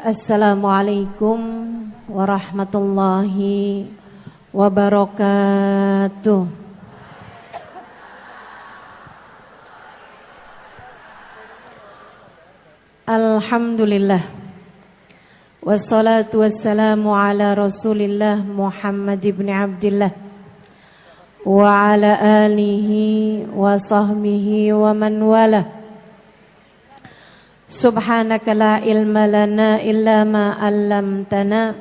Assalamualaikum warahmatullahi wabarakatuh. Alhamdulillah. Wassalatu wassalamu ala Rasulillah Muhammad ibn Abdillah wa ala alihi wa sahbihi wa man wala. Subhanaka la ilma lana illa ma 'allamtana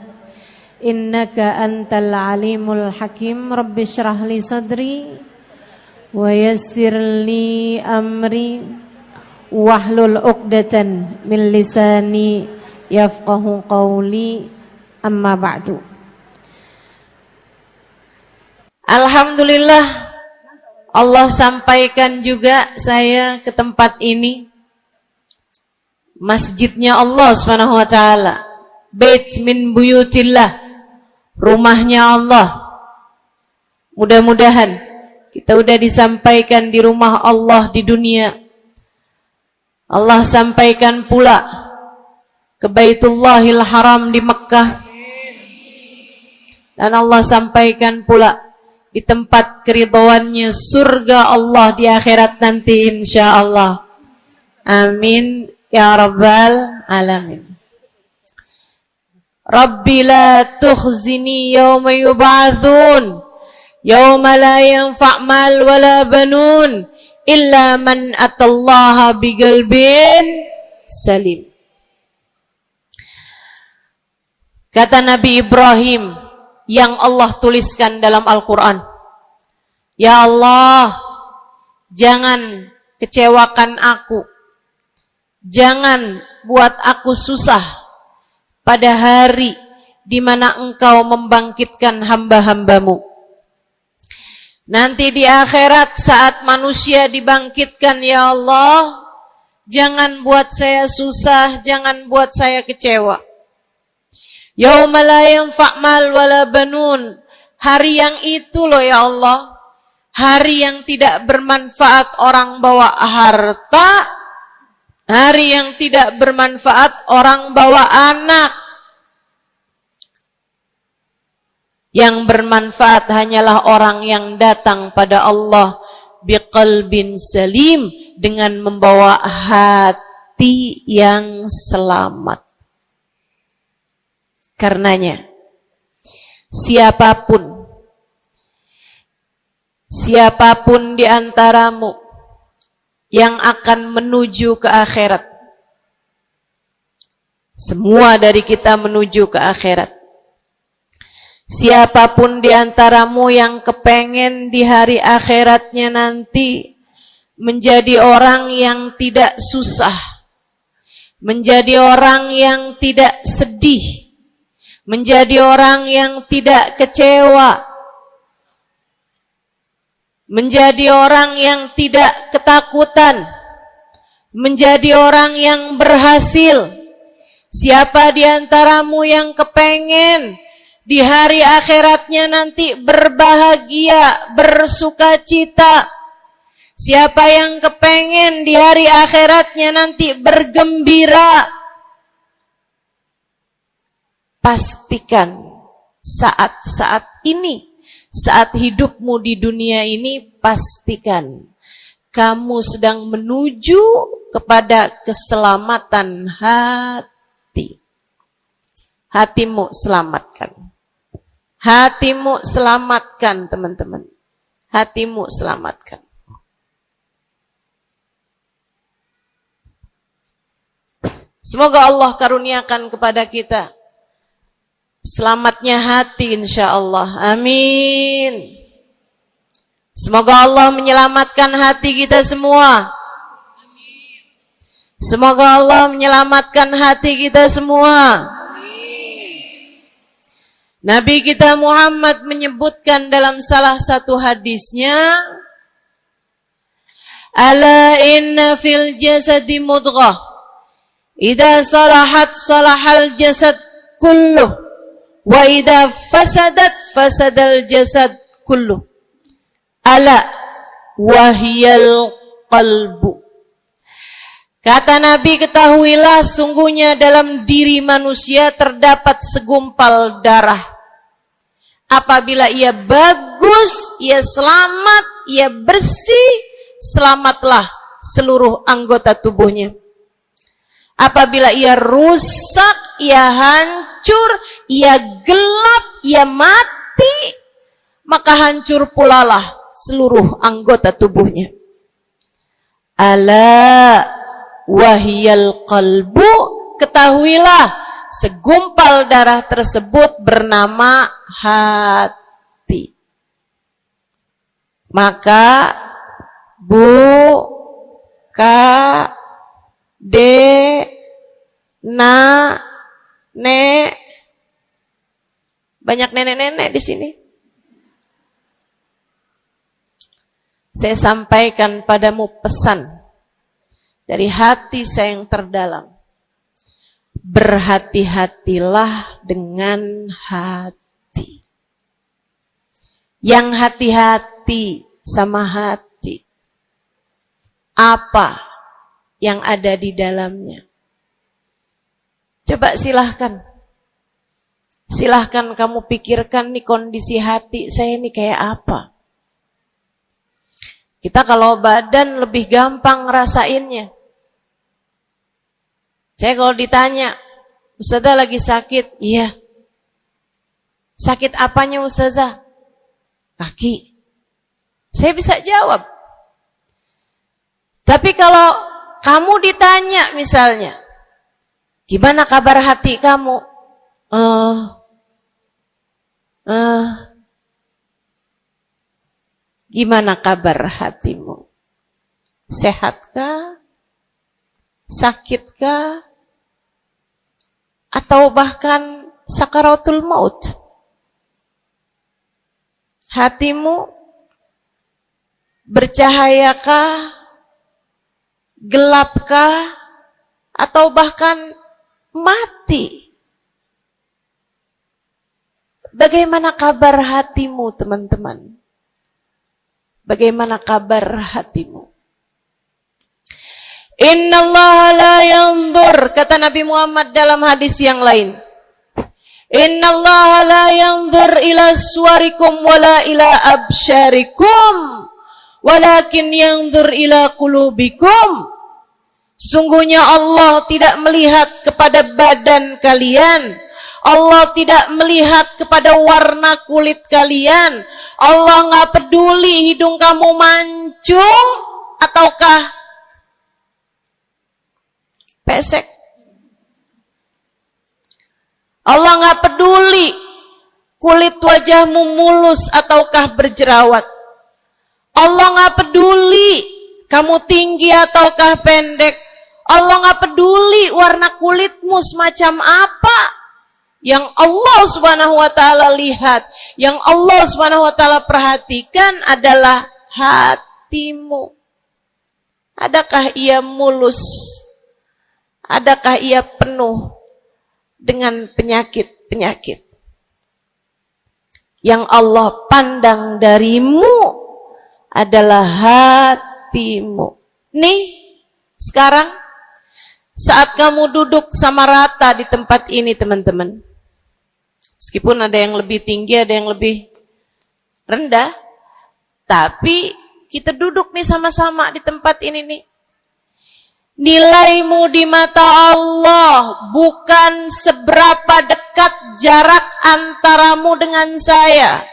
innaka antal alimul hakim. Rabbi shrah li sadri wa yassir li amri wahlul 'uqdatan min lisani yafqahu qawli. Amma ba'du. Alhamdulillah, Allah sampaikan juga saya ke tempat ini. Masjidnya Allah Subhanahu wa taala, bait min buyutillah, rumahnya Allah. Mudah-mudahan kita udah disampaikan di rumah Allah di dunia. Allah sampaikan pula ke Baitullahil Haram di Mekkah. Dan Allah sampaikan pula di tempat keridhaannya surga Allah di akhirat nanti insyaallah. Amin ya rabbal alamin. Rabbi la tukhzini yawma yub'atsun yawma la yanfa' mal wala banun illa man atallaha biqalbin salim. Kata Nabi Ibrahim yang Allah tuliskan dalam Al-Quran, ya Allah, jangan kecewakan aku, jangan buat aku susah pada hari di mana Engkau membangkitkan hamba-hambamu. Nanti di akhirat saat manusia dibangkitkan, ya Allah, jangan buat saya susah, jangan buat saya kecewa. Yauma la yanfa' mal wala banun. Hari yang itu loh ya Allah, hari yang tidak bermanfaat orang bawa harta, hari yang tidak bermanfaat orang bawa anak. Yang bermanfaat hanyalah orang yang datang pada Allah biqalbin salim, dengan membawa hati yang selamat. Karenanya siapapun di antaramu yang akan menuju ke akhirat, semua dari kita menuju ke akhirat. Siapapun di antaramu yang kepengen di hari akhiratnya nanti menjadi orang yang tidak susah, menjadi orang yang tidak sedih, menjadi orang yang tidak kecewa, menjadi orang yang tidak ketakutan, menjadi orang yang berhasil. Siapa di antaramu yang kepengen di hari akhiratnya nanti berbahagia, bersukacita? Siapa yang kepengen di hari akhiratnya nanti bergembira? Pastikan saat-saat ini, saat hidupmu di dunia ini, pastikan kamu sedang menuju kepada keselamatan hati. Hatimu selamatkan. Hatimu selamatkan, teman-teman. Hatimu selamatkan. Semoga Allah karuniakan kepada kita selamatnya hati insyaallah. Amin. Semoga Allah menyelamatkan hati kita semua. Semoga Allah menyelamatkan hati kita semua. Nabi kita Muhammad menyebutkan dalam salah satu hadisnya, ala inna fil jasadi mudghah, idza salahat salahal jasad kulluh, wa idza fasadat fasadal jasad kulluh. Ala wahiyal qalbu. Kata Nabi, ketahuilah sungguhnya dalam diri manusia terdapat segumpal darah. Apabila ia bagus, ia selamat, ia bersih, selamatlah seluruh anggota tubuhnya. Apabila ia rusak, ia hancur, ia gelap, ia mati, maka hancur pulalah seluruh anggota tubuhnya. Ala wahiyal qalbu, ketahuilah segumpal darah tersebut bernama hati. Maka nek, banyak nenek-nenek di sini. Saya sampaikan padamu pesan dari hati saya yang terdalam. Berhati-hatilah dengan hati. Yang hati-hati sama hati. Apa yang ada di dalamnya? Coba silahkan. Silahkan kamu pikirkan nih kondisi hati saya ini kayak apa. Kita kalau badan lebih gampang ngerasainnya. Saya kalau ditanya, Ustazah lagi sakit? Iya. Sakit apanya Ustazah? Kaki. Saya bisa jawab. Tapi kalau kamu ditanya misalnya, gimana kabar hati kamu? Gimana kabar hatimu? Sehatkah? Sakitkah? Atau bahkan sakaratul maut? Hatimu bercahayakah? Gelapkah? Atau bahkan mati? Bagaimana kabar hatimu, teman-teman? Bagaimana kabar hatimu? Innallaha la yanzur, kata Nabi Muhammad dalam hadis yang lain. Innallaha la yanzur ila suwarikum wala ila absyarikum, walakin yanzur ila qulubikum. Sungguhnya Allah tidak melihat kepada badan kalian. Allah tidak melihat kepada warna kulit kalian. Allah nggak peduli hidung kamu mancung ataukah pesek. Allah nggak peduli kulit wajahmu mulus ataukah berjerawat. Allah nggak peduli kamu tinggi ataukah pendek. Allah nggak peduli warna kulitmu semacam apa. Yang Allah Subhanahu wa taala lihat, yang Allah Subhanahu wa taala perhatikan adalah hatimu. Adakah ia mulus? Adakah ia penuh dengan penyakit-penyakit? Yang Allah pandang darimu adalah hatimu. Nih, sekarang saat kamu duduk sama rata di tempat ini, teman-teman. Meskipun ada yang lebih tinggi, ada yang lebih rendah, tapi kita duduk nih sama-sama di tempat ini nih. Nilaimu di mata Allah bukan seberapa dekat jarak antaramu dengan saya.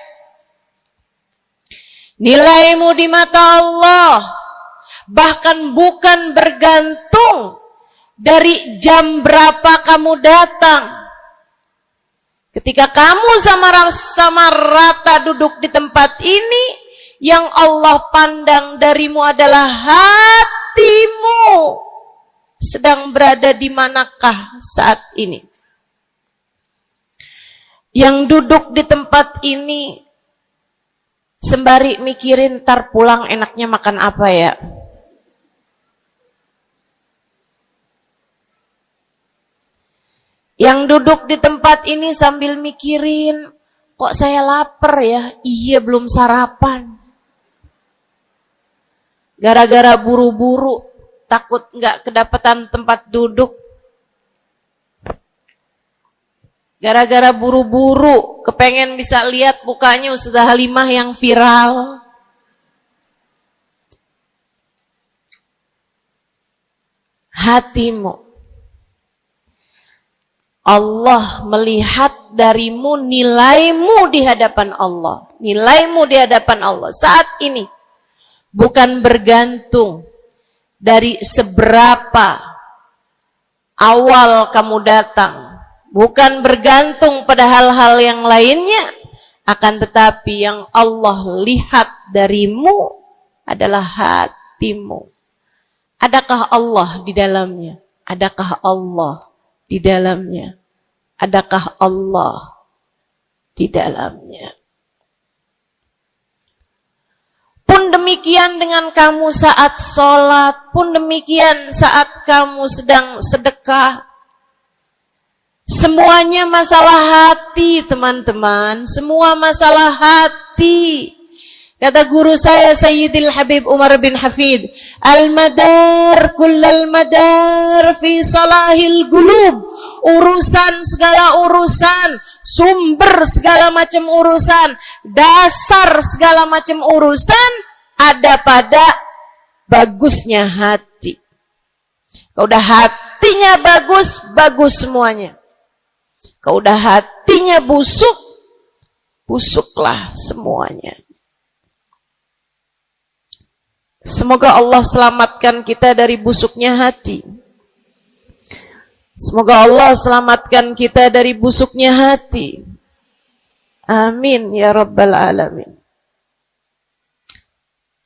Nilaimu di mata Allah bahkan bukan bergantung dari jam berapa kamu datang. Ketika kamu sama rata duduk di tempat ini, yang Allah pandang darimu adalah hatimu. Sedang berada di manakah saat ini? Yang duduk di tempat ini sembari mikirin ntar pulang enaknya makan apa ya? Yang duduk di tempat ini sambil mikirin, kok saya lapar ya? Iya, belum sarapan. Gara-gara buru-buru takut nggak kedapatan tempat duduk. Gara-gara buru-buru, kepengen bisa lihat mukanya Ustazah Halimah yang viral. Hatimu. Allah melihat darimu nilaimu di hadapan Allah. Nilaimu di hadapan Allah saat ini. Bukan bergantung dari seberapa awal kamu datang. Bukan bergantung pada hal-hal yang lainnya, akan tetapi yang Allah lihat darimu adalah hatimu. Adakah Allah di dalamnya? Adakah Allah di dalamnya? Adakah Allah di dalamnya? Pun demikian dengan kamu saat sholat, pun demikian saat kamu sedang sedekah. Semuanya masalah hati, teman-teman. Semua masalah hati. Kata guru saya Sayyidil Habib Umar bin Hafid, al-madar kullal madar fi salahil gulub. Urusan segala urusan, sumber segala macam urusan, dasar segala macam urusan ada pada bagusnya hati. Kalau udah hatinya bagus, bagus semuanya. Kalau udah hatinya busuk, busuklah semuanya. Semoga Allah selamatkan kita dari busuknya hati. Semoga Allah selamatkan kita dari busuknya hati. Amin ya Rabbal Alamin.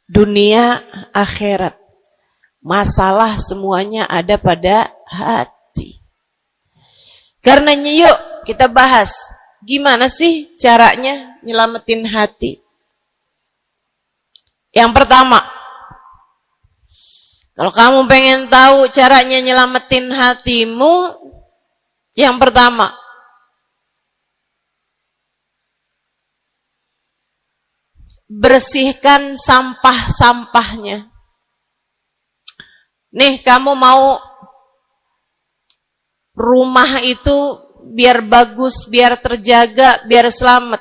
Dunia, akhirat, masalah semuanya ada pada hati. Karenanya yuk kita bahas, gimana sih caranya nyelamatin hati? Yang pertama, kalau kamu pengen tahu caranya nyelamatin hatimu, yang pertama, bersihkan sampah-sampahnya. Nih, kamu mau rumah itu biar bagus, biar terjaga, biar selamat.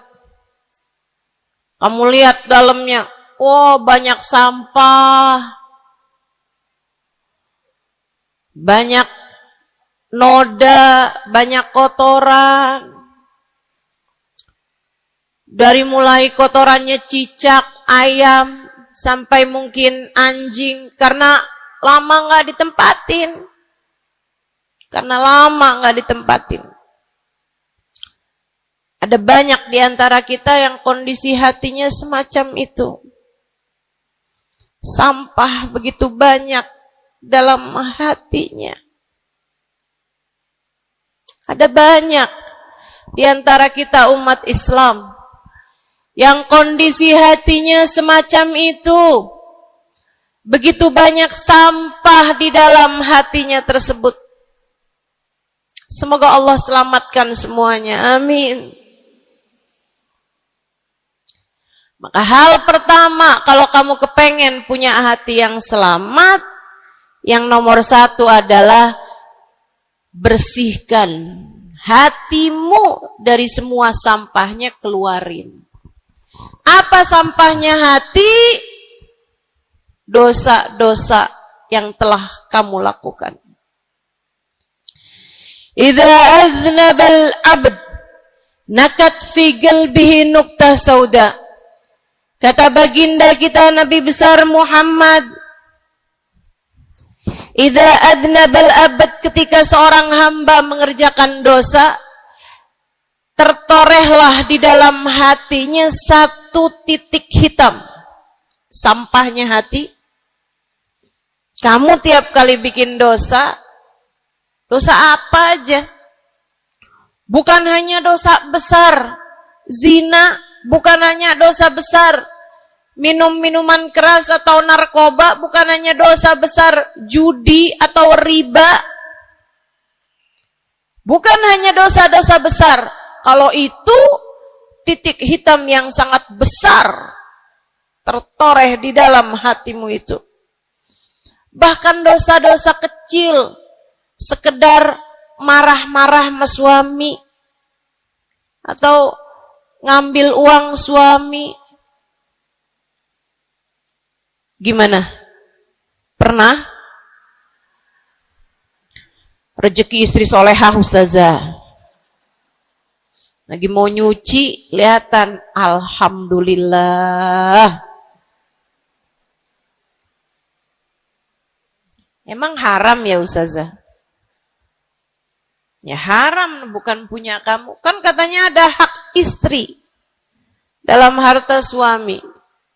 Kamu lihat dalamnya, oh banyak sampah, banyak noda, banyak kotoran. Dari mulai kotorannya cicak, ayam, sampai mungkin anjing, karena lama nggak ditempatin. Karena lama nggak ditempatin. Ada banyak di antara kita yang kondisi hatinya semacam itu. Sampah begitu banyak dalam hatinya. Ada banyak di antara kita umat Islam yang kondisi hatinya semacam itu. Begitu banyak sampah di dalam hatinya tersebut. Semoga Allah selamatkan semuanya. Amin. Maka hal pertama, kalau kamu kepengen punya hati yang selamat, yang nomor satu adalah bersihkan hatimu dari semua sampahnya, keluarin. Apa sampahnya hati? Dosa-dosa yang telah kamu lakukan. Idza aznabal abd nakat fi qalbihi nuqtah sauda. Kata baginda kita Nabi besar Muhammad, idza aznabal abd, ketika seorang hamba mengerjakan dosa, tertorehlah di dalam hatinya satu titik hitam. Sampahnya hati. Kamu tiap kali bikin dosa, dosa apa aja? Bukan hanya dosa besar, zina, bukan hanya dosa besar, minum minuman keras atau narkoba, bukan hanya dosa besar, judi atau riba. Bukan hanya dosa-dosa besar. Kalau itu titik hitam yang sangat besar tertoreh di dalam hatimu itu. Bahkan dosa-dosa kecil, sekedar marah-marah sama suami, atau ngambil uang suami. Gimana? Pernah? Rezeki istri solehah ustazah. Lagi mau nyuci, kelihatan, alhamdulillah. Emang haram ya ustazah? Ya haram, bukan punya kamu. Kan katanya ada hak istri dalam harta suami.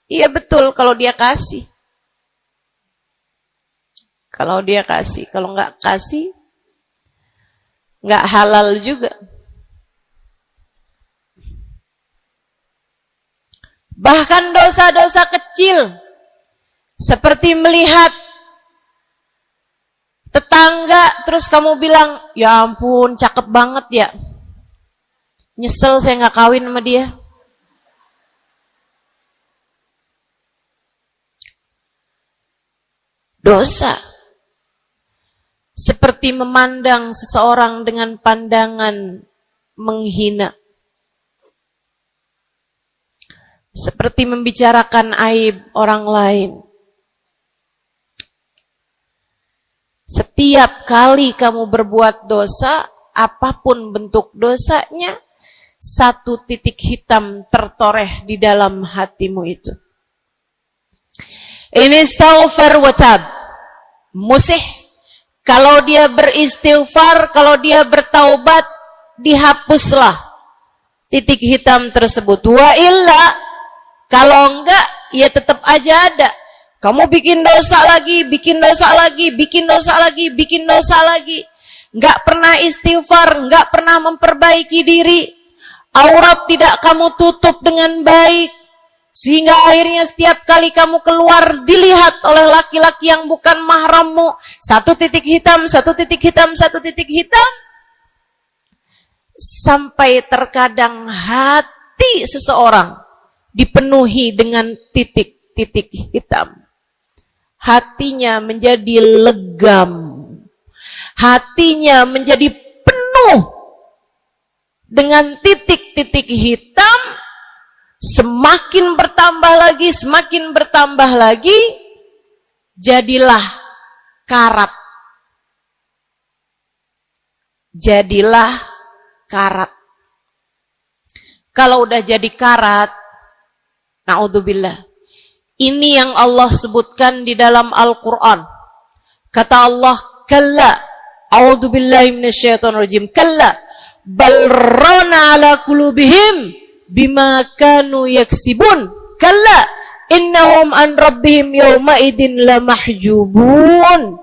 Iya betul kalau dia kasih. Kalau dia kasih, kalau nggak kasih, nggak halal juga. Bahkan dosa-dosa kecil, seperti melihat tetangga, terus kamu bilang, ya ampun, cakep banget ya. Nyesel saya nggak kawin sama dia. Dosa. Seperti memandang seseorang dengan pandangan menghina. Seperti membicarakan aib orang lain. Setiap kali kamu berbuat dosa, apapun bentuk dosanya, satu titik hitam tertoreh di dalam hatimu itu. Ini istighfar wa tab. Musih. Kalau dia beristighfar, kalau dia bertaubat, dihapuslah titik hitam tersebut. Wa illa, kalau enggak, ya tetap aja ada. Kamu bikin dosa lagi, bikin dosa lagi, bikin dosa lagi, bikin dosa lagi. Enggak pernah istighfar, enggak pernah memperbaiki diri. Aurat tidak kamu tutup dengan baik. Sehingga akhirnya setiap kali kamu keluar dilihat oleh laki-laki yang bukan mahrammu. Satu titik hitam, satu titik hitam, satu titik hitam. Sampai terkadang hati seseorang dipenuhi dengan titik-titik hitam. Hatinya menjadi legam. Hatinya menjadi penuh dengan titik-titik hitam. Semakin bertambah lagi, semakin bertambah lagi, jadilah karat. Jadilah karat. Kalau udah jadi karat, na'udzubillah. Ini yang Allah sebutkan di dalam Al-Quran. Kata Allah, kalla, a'udzubillahi minasyaitonirrajim, kalla, bal rana ala qulubihim bima kanu yaksibun, kalla innahum an rabbihim yawma idin lamahjubun.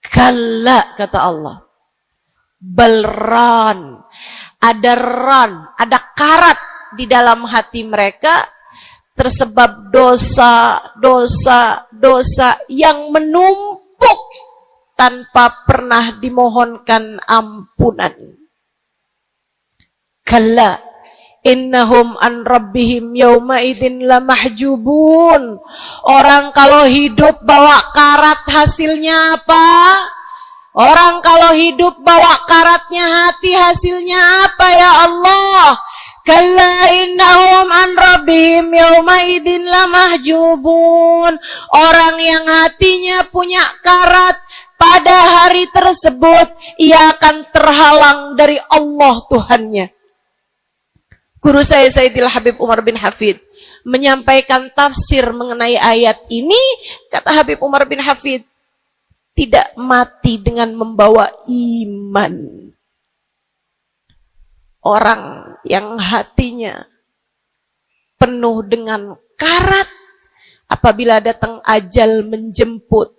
Kalla, kata Allah, balran, ada ran, ada karat di dalam hati mereka tersebab dosa yang menumpuk tanpa pernah dimohonkan ampunan. Kalla innahum an rabbihim yawma idin lamahjubun. Orang kalau hidup bawa karat hasilnya apa? Orang kalau hidup bawa karatnya hati hasilnya apa ya Allah? Kalla innahum an rabbihim yawma idin lamahjubun. Orang yang hatinya punya karat, pada hari tersebut ia akan terhalang dari Allah Tuhannya. Guru saya Sayyidil Habib Umar bin Hafid menyampaikan tafsir mengenai ayat ini. Kata Habib Umar bin Hafid, tidak mati dengan membawa iman. Orang yang hatinya penuh dengan karat, apabila datang ajal menjemput,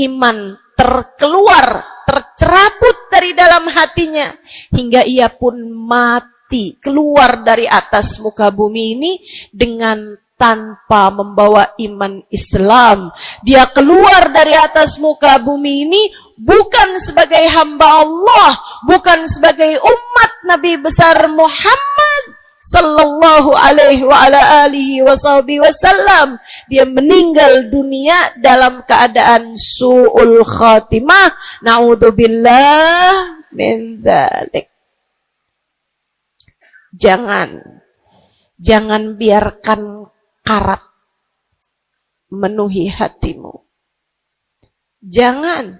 iman tercerabut dari dalam hatinya, hingga ia pun mati, keluar dari atas muka bumi ini dengan tanpa membawa iman Islam. Dia keluar dari atas muka bumi ini bukan sebagai hamba Allah, bukan sebagai umat Nabi besar Muhammad sallallahu alaihi wa ala alihi wasallam. Dia meninggal dunia dalam keadaan su'ul khatimah. Na'udzubillah min dzalik. Jangan biarkan karat memenuhi hatimu. Jangan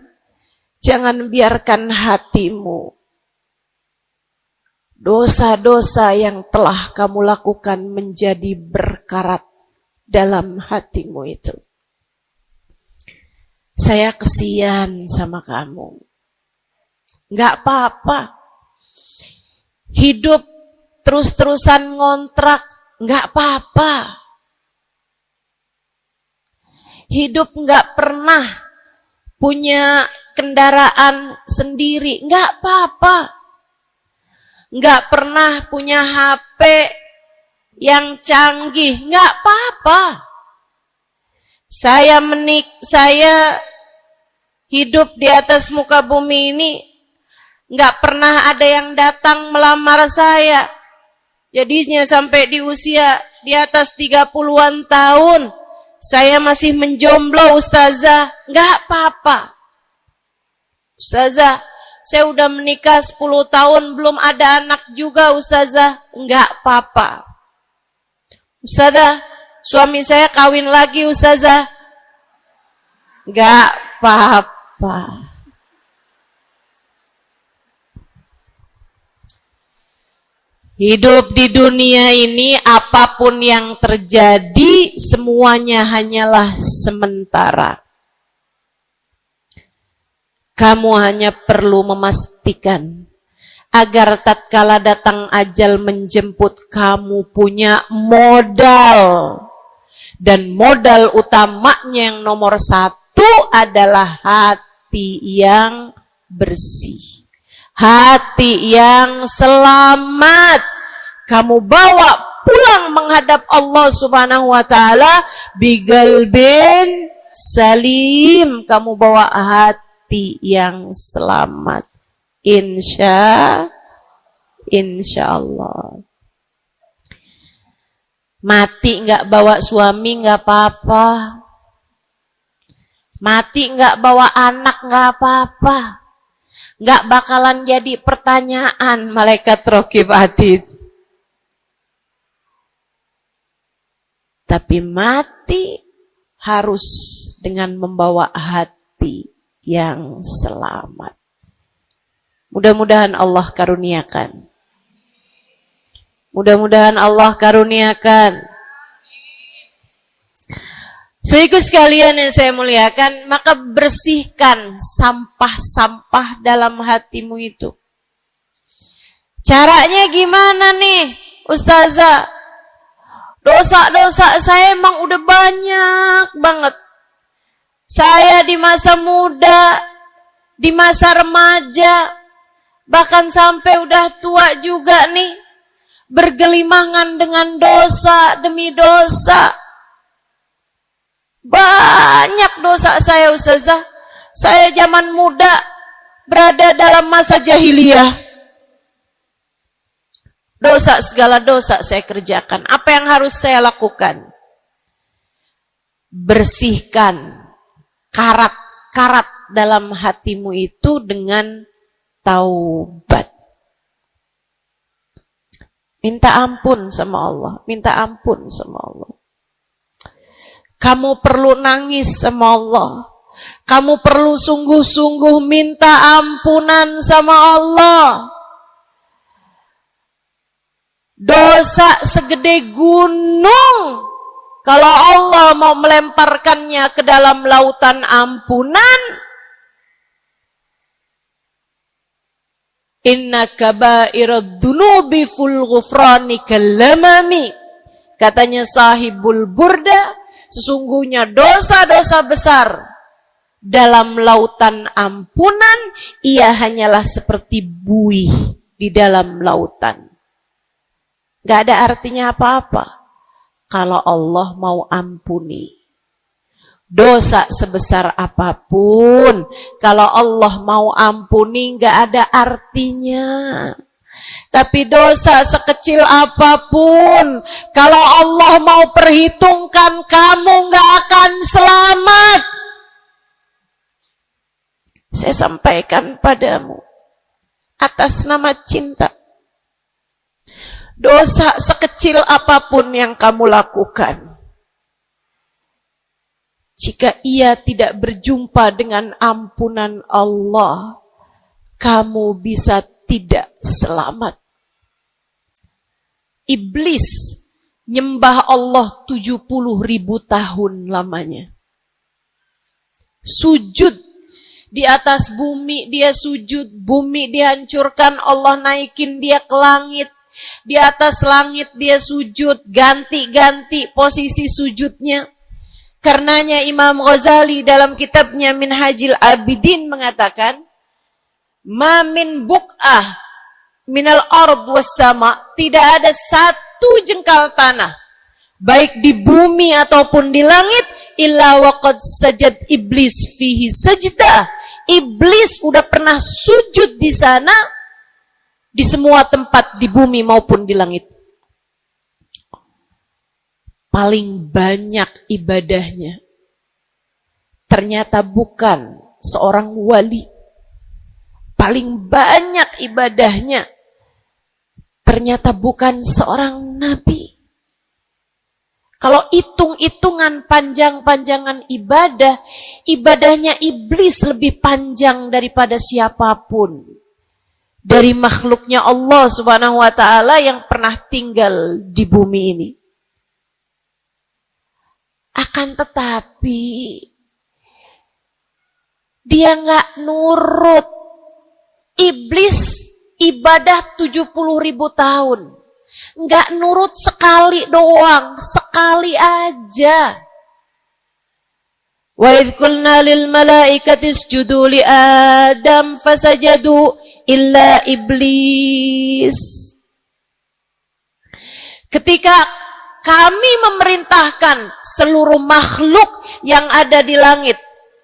biarkan hatimu dosa-dosa yang telah kamu lakukan menjadi berkarat dalam hatimu itu. Saya kesian sama kamu. Gak apa-apa. Hidup terus-terusan ngontrak, gak apa-apa. Hidup gak pernah punya kendaraan sendiri, gak apa-apa. Gak pernah punya HP yang canggih, gak apa-apa. Saya hidup di atas muka bumi ini, gak pernah ada yang datang melamar saya. Jadinya sampai di usia di atas 30-an tahun, saya masih menjomblo, Ustazah. Gak apa-apa. Ustazah, saya udah menikah 10 tahun, belum ada anak juga, Ustazah. Enggak apa-apa. Ustazah, suami saya kawin lagi, Ustazah. Enggak apa-apa. Hidup di dunia ini, apapun yang terjadi, semuanya hanyalah sementara. Kamu hanya perlu memastikan agar tatkala datang ajal menjemput, kamu punya modal. Dan modal utamanya yang nomor 1 adalah hati yang bersih. Hati yang selamat. Kamu bawa pulang menghadap Allah Subhanahu wa ta'ala bigalbin salim. Kamu bawa hati yang selamat. Insya Allah. Mati nggak bawa suami nggak apa-apa. Mati nggak bawa anak nggak apa-apa. Nggak bakalan jadi pertanyaan malaikat raqib atid. Tapi mati harus dengan membawa hati yang selamat. Mudah-mudahan Allah karuniakan. Mudah-mudahan Allah karuniakan. Saudaraku sekalian yang saya muliakan, maka bersihkan sampah-sampah dalam hatimu itu. Caranya gimana nih, Ustazah? Dosa-dosa saya emang udah banyak banget. Saya di masa muda, di masa remaja, bahkan sampai udah tua juga nih, bergelimangan dengan dosa demi dosa. Banyak dosa saya, Ustazah. Saya zaman muda berada dalam masa jahiliyah. Dosa, segala dosa saya kerjakan. Apa yang harus saya lakukan? Bersihkan karat-karat dalam hatimu itu dengan taubat. Minta ampun sama Allah. Minta ampun sama Allah. Kamu perlu nangis sama Allah. Kamu perlu sungguh-sungguh minta ampunan sama Allah. Dosa segede gunung, kalau Allah mau melemparkannya ke dalam lautan ampunan, inna kaba'irad dunubi ful ghufrani kalamami. Katanya sahibul burda, sesungguhnya dosa-dosa besar dalam lautan ampunan, ia hanyalah seperti buih di dalam lautan. Gak ada artinya apa-apa kalau Allah mau ampuni. Dosa sebesar apapun, kalau Allah mau ampuni gak ada artinya. Tapi dosa sekecil apapun, kalau Allah mau perhitungkan, kamu gak akan selamat. Saya sampaikan padamu atas nama cinta. Dosa sekecil apapun yang kamu lakukan, jika ia tidak berjumpa dengan ampunan Allah, kamu bisa tidak selamat. Iblis nyembah Allah 70.000 tahun lamanya. Sujud di atas bumi, dia sujud, bumi dihancurkan, Allah naikin dia ke langit. Di atas langit dia sujud, ganti-ganti posisi sujudnya. Karenanya Imam Ghazali dalam kitabnya Minhajul Abidin mengatakan, ma min buk'ah minal ard was sama, tidak ada satu jengkal tanah, baik di bumi ataupun di langit, illa waqad sajad iblis fihi sajdah. Iblis udah pernah sujud di sana, di semua tempat di bumi maupun di langit. Paling banyak ibadahnya ternyata bukan seorang wali. Paling banyak ibadahnya ternyata bukan seorang nabi. Kalau hitung-hitungan panjang-panjangan ibadah, ibadahnya iblis lebih panjang daripada siapapun dari makhluknya Allah Subhanahu wa taala yang pernah tinggal di bumi ini. Akan tetapi dia nggak nurut. Iblis ibadah 70.000 tahun. Nggak nurut sekali doang, sekali aja. Wa idh qulna lil malaikati isjudu li Adam fasajadu illa iblis. Ketika kami memerintahkan seluruh makhluk yang ada di langit,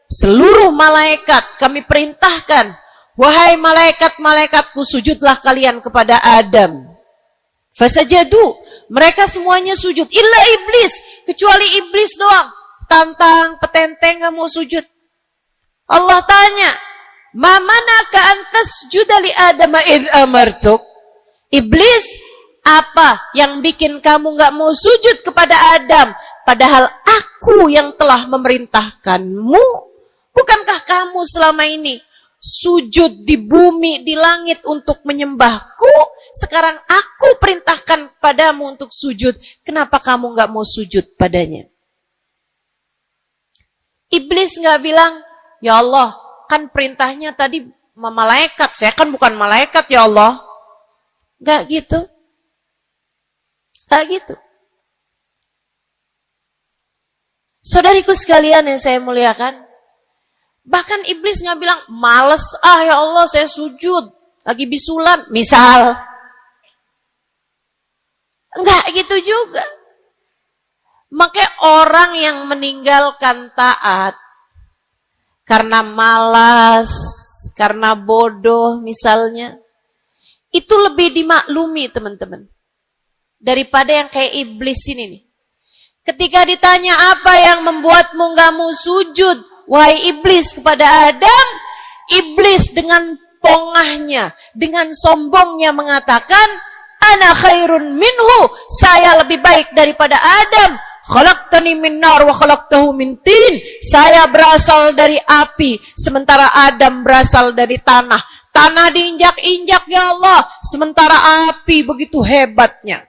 seluruh malaikat kami perintahkan, wahai malaikat-malaikatku, sujudlah kalian kepada Adam. Fasajadu, mereka semuanya sujud. Illa iblis, kecuali iblis doang. Tantang, petenteng gak mau sujud. Allah tanya, ma manaka antas judali Adam idh amartuk? Iblis, apa yang bikin kamu gak mau sujud kepada Adam? Padahal aku yang telah memerintahkanmu. Bukankah kamu selama ini sujud di bumi, di langit untuk menyembahku? Sekarang aku perintahkan padamu untuk sujud. Kenapa kamu gak mau sujud padanya? Iblis gak bilang, ya Allah, kan perintahnya tadi malaikat, saya kan bukan malaikat ya Allah. Gak gitu. Gak gitu. Saudariku sekalian yang saya muliakan, bahkan iblis gak bilang, males ya Allah saya sujud, lagi bisulan, misal. Enggak gitu juga. Makanya orang yang meninggalkan taat karena malas, karena bodoh misalnya, itu lebih dimaklumi teman-teman daripada yang kayak iblis ini nih. Ketika ditanya apa yang membuatmu gak mau sujud, wahai iblis, kepada Adam, iblis dengan pongahnya, dengan sombongnya mengatakan, ana khairun minhu, saya lebih baik daripada Adam. Khalaqtani min nar wa khalaqtahu min tin. Saya berasal dari api, sementara Adam berasal dari tanah. Tanah diinjak-injak ya Allah, sementara api begitu hebatnya.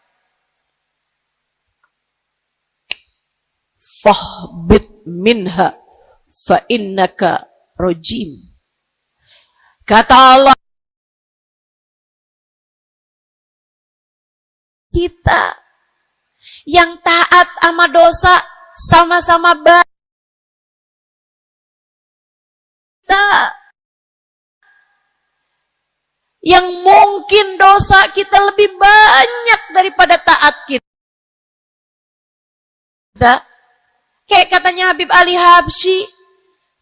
Fahbit minha fa innaka rajim. Kata Allah, kita yang taat sama dosa sama-sama baik. Yang mungkin dosa kita lebih banyak daripada taat kita. Kayak katanya Habib Ali Habsyi,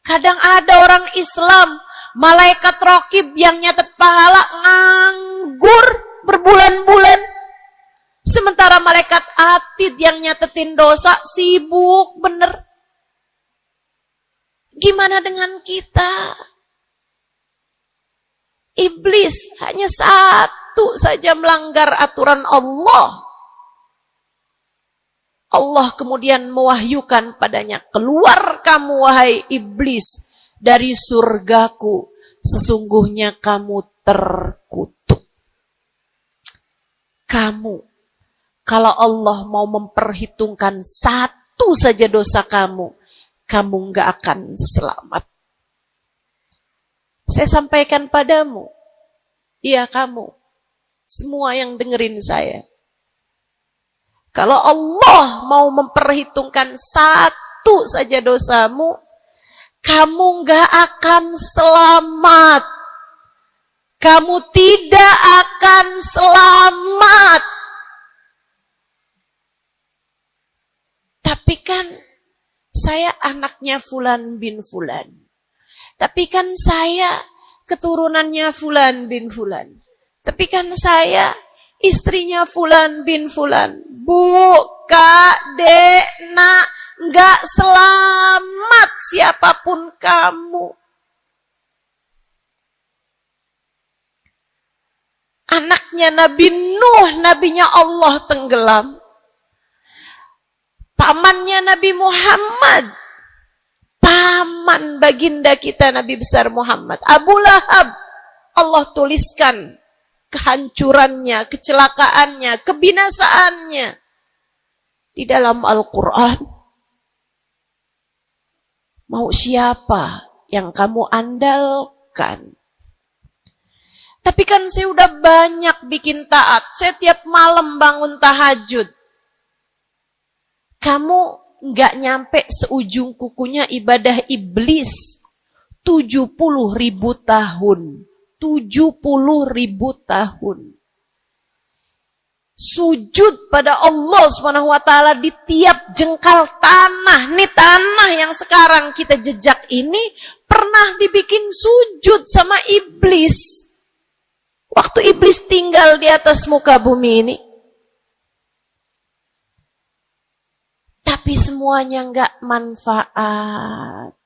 kadang ada orang Islam, malaikat raqib yang nyatet pahala nganggur, malaikat atid yang nyatetin dosa, sibuk bener. Gimana dengan kita? Iblis hanya satu saja melanggar aturan Allah. Allah kemudian mewahyukan padanya, keluar kamu wahai iblis dari surgaku, sesungguhnya kamu terkutuk. Kamu, kalau Allah mau memperhitungkan satu saja dosa kamu, kamu nggak akan selamat. Saya sampaikan padamu, iya kamu, semua yang dengerin saya. Kalau Allah mau memperhitungkan satu saja dosamu, kamu nggak akan selamat. Kamu tidak akan selamat. Tapi kan saya anaknya Fulan bin Fulan. Tapi kan saya keturunannya Fulan bin Fulan. Tapi kan saya istrinya Fulan bin Fulan. Bu, Kak, Dek, Nak, nggak selamat siapapun kamu. Anaknya Nabi Nuh, nabinya Allah tenggelam. Pamannya Nabi Muhammad, paman baginda kita Nabi besar Muhammad, Abu Lahab, Allah tuliskan kehancurannya, kecelakaannya, kebinasaannya di dalam Al-Quran. Mau siapa yang kamu andalkan? Tapi kan saya udah banyak bikin taat, saya tiap malam bangun tahajud. Kamu nggak nyampe seujung kukunya ibadah iblis 70.000 tahun. 70.000 tahun. Sujud pada Allah SWT di tiap jengkal tanah. Nih tanah yang sekarang kita jejak ini pernah dibikin sujud sama iblis. Waktu iblis tinggal di atas muka bumi ini. Tapi semuanya nggak manfaat.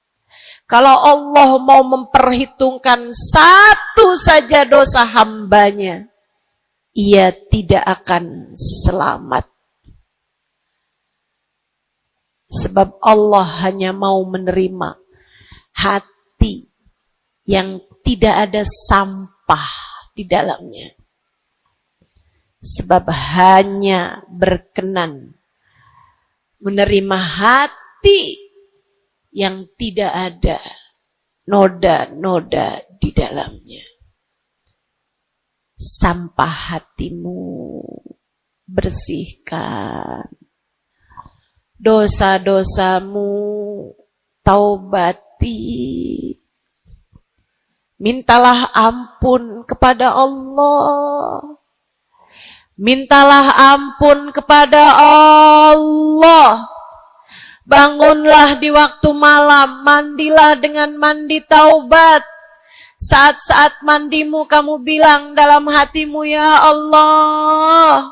Kalau Allah mau memperhitungkan satu saja dosa hambanya, ia tidak akan selamat. Sebab Allah hanya mau menerima hati yang tidak ada sampah di dalamnya. Sebab hanya berkenan menerima hati yang tidak ada noda-noda di dalamnya. Sampah hatimu bersihkan. Dosa-dosamu taubati. Mintalah ampun kepada Allah. Mintalah ampun kepada Allah. Bangunlah di waktu malam, mandilah dengan mandi taubat. Saat-saat mandimu kamu bilang dalam hatimu, ya Allah,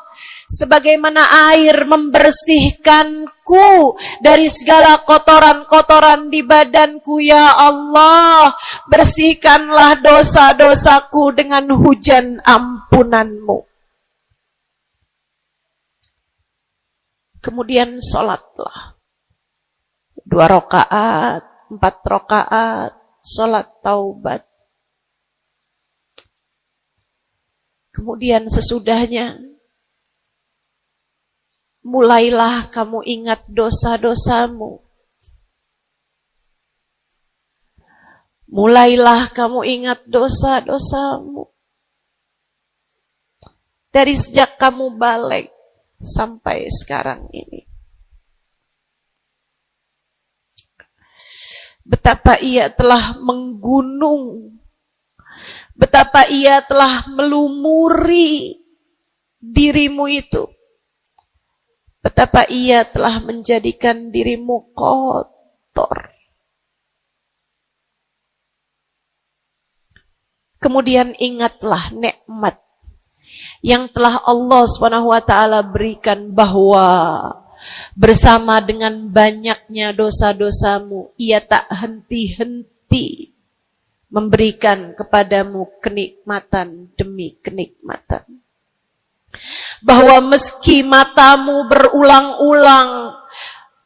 sebagaimana air membersihkanku dari segala kotoran-kotoran di badanku, ya Allah, bersihkanlah dosa-dosaku dengan hujan ampunanmu. Kemudian sholatlah. 2 rakaat, 4 rakaat, sholat taubat. Kemudian sesudahnya, mulailah kamu ingat dosa-dosamu. Mulailah kamu ingat dosa-dosamu. Dari sejak kamu balik sampai sekarang ini. Betapa ia telah menggunung, betapa ia telah melumuri dirimu itu, betapa ia telah menjadikan dirimu kotor. Kemudian ingatlah nikmat yang telah Allah SWT berikan, bahwa bersama dengan banyaknya dosa-dosamu, Ia tak henti-henti memberikan kepadamu kenikmatan demi kenikmatan. Bahwa meski matamu berulang-ulang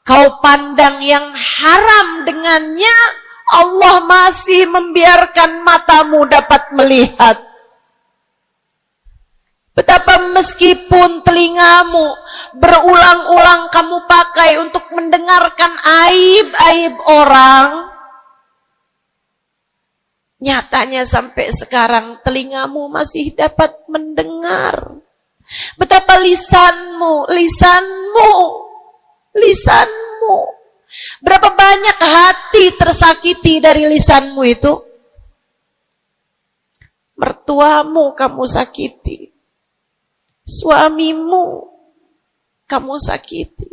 kau pandang yang haram dengannya, Allah masih membiarkan matamu dapat melihat. Betapa meskipun telingamu berulang-ulang kamu pakai untuk mendengarkan aib-aib orang, nyatanya sampai sekarang telingamu masih dapat mendengar. Betapa lisanmu, berapa banyak hati tersakiti dari lisanmu itu. Mertuamu kamu sakiti, suamimu kamu sakiti,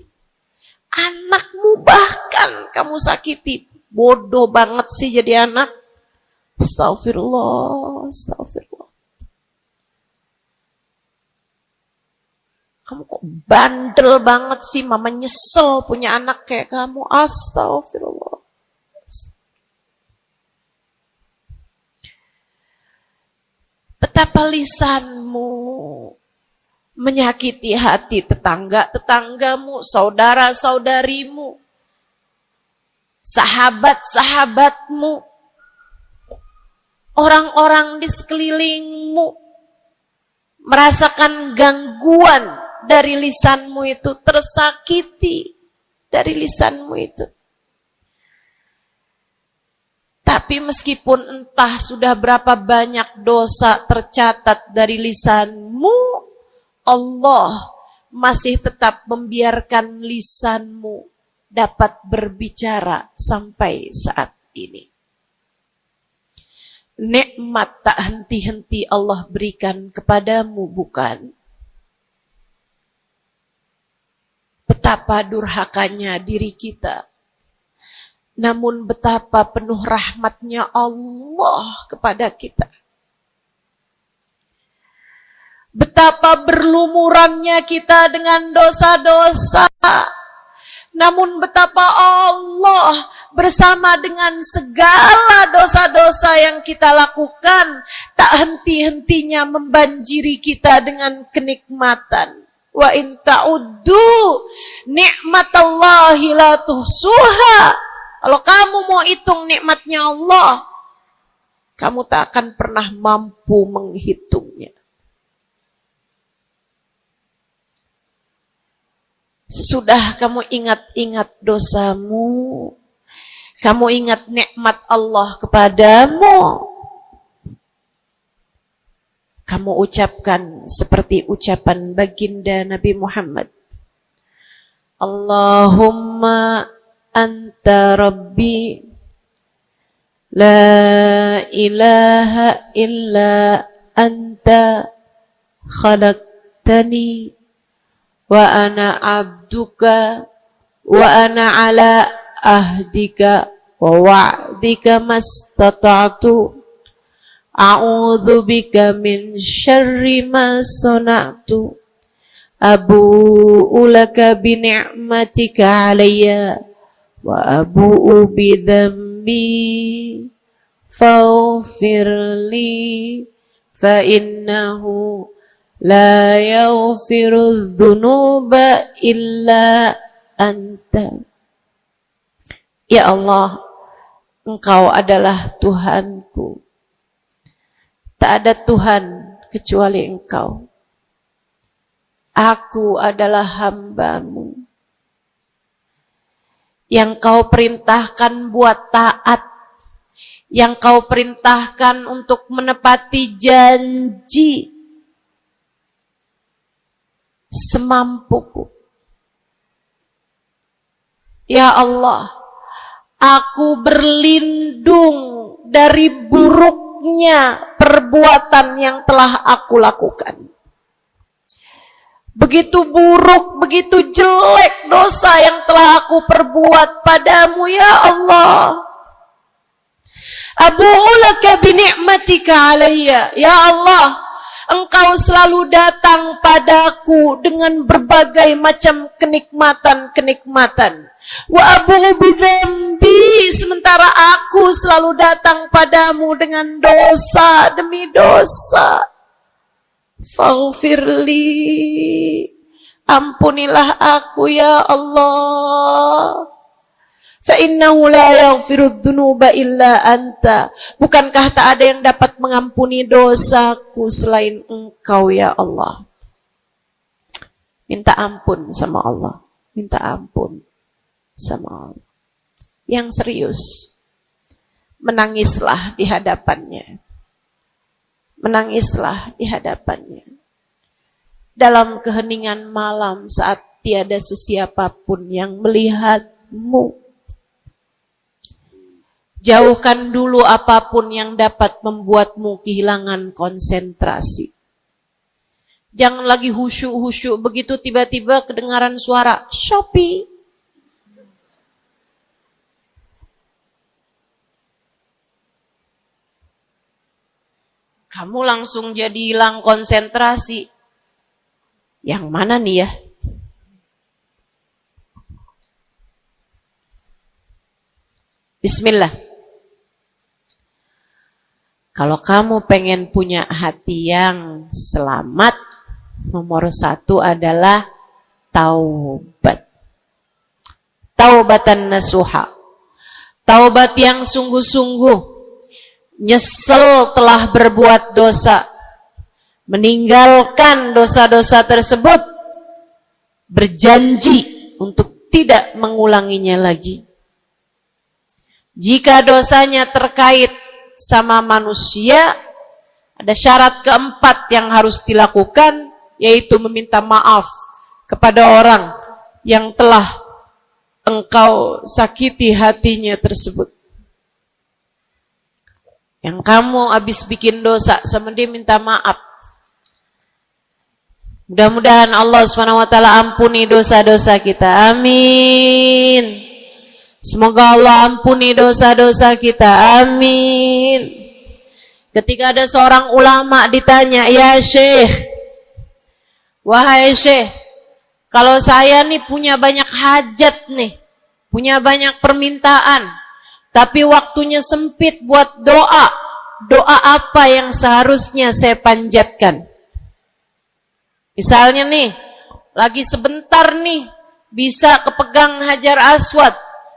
anakmu bahkan kamu sakiti. Bodoh banget sih jadi anak. Astagfirullah. Kamu kok bandel banget sih, mama nyesel punya anak kayak kamu. Astagfirullah. Betapa lisanmu menyakiti hati tetanggamu, saudara-saudarimu, sahabat-sahabatmu, orang-orang di sekelilingmu merasakan gangguan dari lisanmu itu, tersakiti dari lisanmu itu. Tapi meskipun entah sudah berapa banyak dosa tercatat dari lisanmu, Allah masih tetap membiarkan lisanmu dapat berbicara sampai saat ini. Nikmat tak henti-henti Allah berikan kepadamu, bukan? Betapa durhakanya diri kita. Namun betapa penuh rahmatnya Allah kepada kita. Betapa berlumurannya kita dengan dosa-dosa. Namun betapa Allah bersama dengan segala dosa-dosa yang kita lakukan, tak henti-hentinya membanjiri kita dengan kenikmatan. Wa in ta'uddu ni'matallahi la tuhsuha. Kalau kamu mau hitung nikmatnya Allah, kamu tak akan pernah mampu menghitungnya. Sesudah kamu ingat-ingat dosamu, kamu ingat nikmat Allah kepadamu, kamu ucapkan seperti ucapan baginda Nabi Muhammad. Allahumma anta rabbi la ilaha illa anta khalaqtani wa ana abduka wa ana ala ahdika wa wa'dika mastata'tu a'udzu bika min syarri ma sana'tu abu'u laka bi ni'matika 'alayya wa abu'u bi dhanbi faghfirli fa innahu la yaghfiru dzunuba illa anta. Ya Allah, Engkau adalah Tuhanku. Tak ada Tuhan kecuali Engkau. Aku adalah hamba-Mu yang Kau perintahkan buat taat, yang Kau perintahkan untuk menepati janji semampuku. Ya Allah, aku berlindung dari buruknya perbuatan yang telah aku lakukan. Begitu buruk, begitu jelek dosa yang telah aku perbuat padamu, ya Allah. Abu'u laka bi ni'matika 'alayya. Ya Allah, Engkau Engkau selalu datang padaku dengan berbagai macam kenikmatan-kenikmatan. Wa abu'u bidzambi, sementara aku selalu datang padamu dengan dosa demi dosa. Faghfirli, ampunilah aku ya Allah. Fa innahu la yaghfirudz dzunuba illa anta. Bukankah tak ada yang dapat mengampuni dosaku selain Engkau ya Allah. Minta ampun sama Allah. Minta ampun sama Allah. Yang serius, menangislah di hadapannya. Menangislah di hadapannya. Dalam keheningan malam saat tiada sesiapapun yang melihatmu. Jauhkan dulu apapun yang dapat membuatmu kehilangan konsentrasi. Jangan lagi khusyuk-khusyuk begitu tiba-tiba kedengaran suara Shopee. Kamu langsung jadi hilang konsentrasi. Yang mana nih ya? Bismillah. Kalau kamu pengen punya hati yang selamat, nomor 1 adalah taubat. Taubatan nasuha. Taubat yang sungguh-sungguh. Nyesel telah berbuat dosa. Meninggalkan dosa-dosa tersebut. Berjanji untuk tidak mengulanginya lagi. Jika dosanya terkait sama manusia, ada syarat keempat yang harus dilakukan, yaitu meminta maaf kepada orang yang telah engkau sakiti hatinya tersebut. Yang kamu habis bikin dosa sama dia, minta maaf. Mudah-mudahan Allah SWT ampuni dosa-dosa kita. Amin. Semoga Allah ampuni dosa-dosa kita. Amin. Ketika ada seorang ulama ditanya, ya Syekh, wahai Syekh, kalau saya nih punya banyak hajat nih, punya banyak permintaan, tapi waktunya sempit buat doa, doa apa yang seharusnya saya panjatkan? Misalnya nih, lagi sebentar nih, bisa kepegang Hajar Aswad.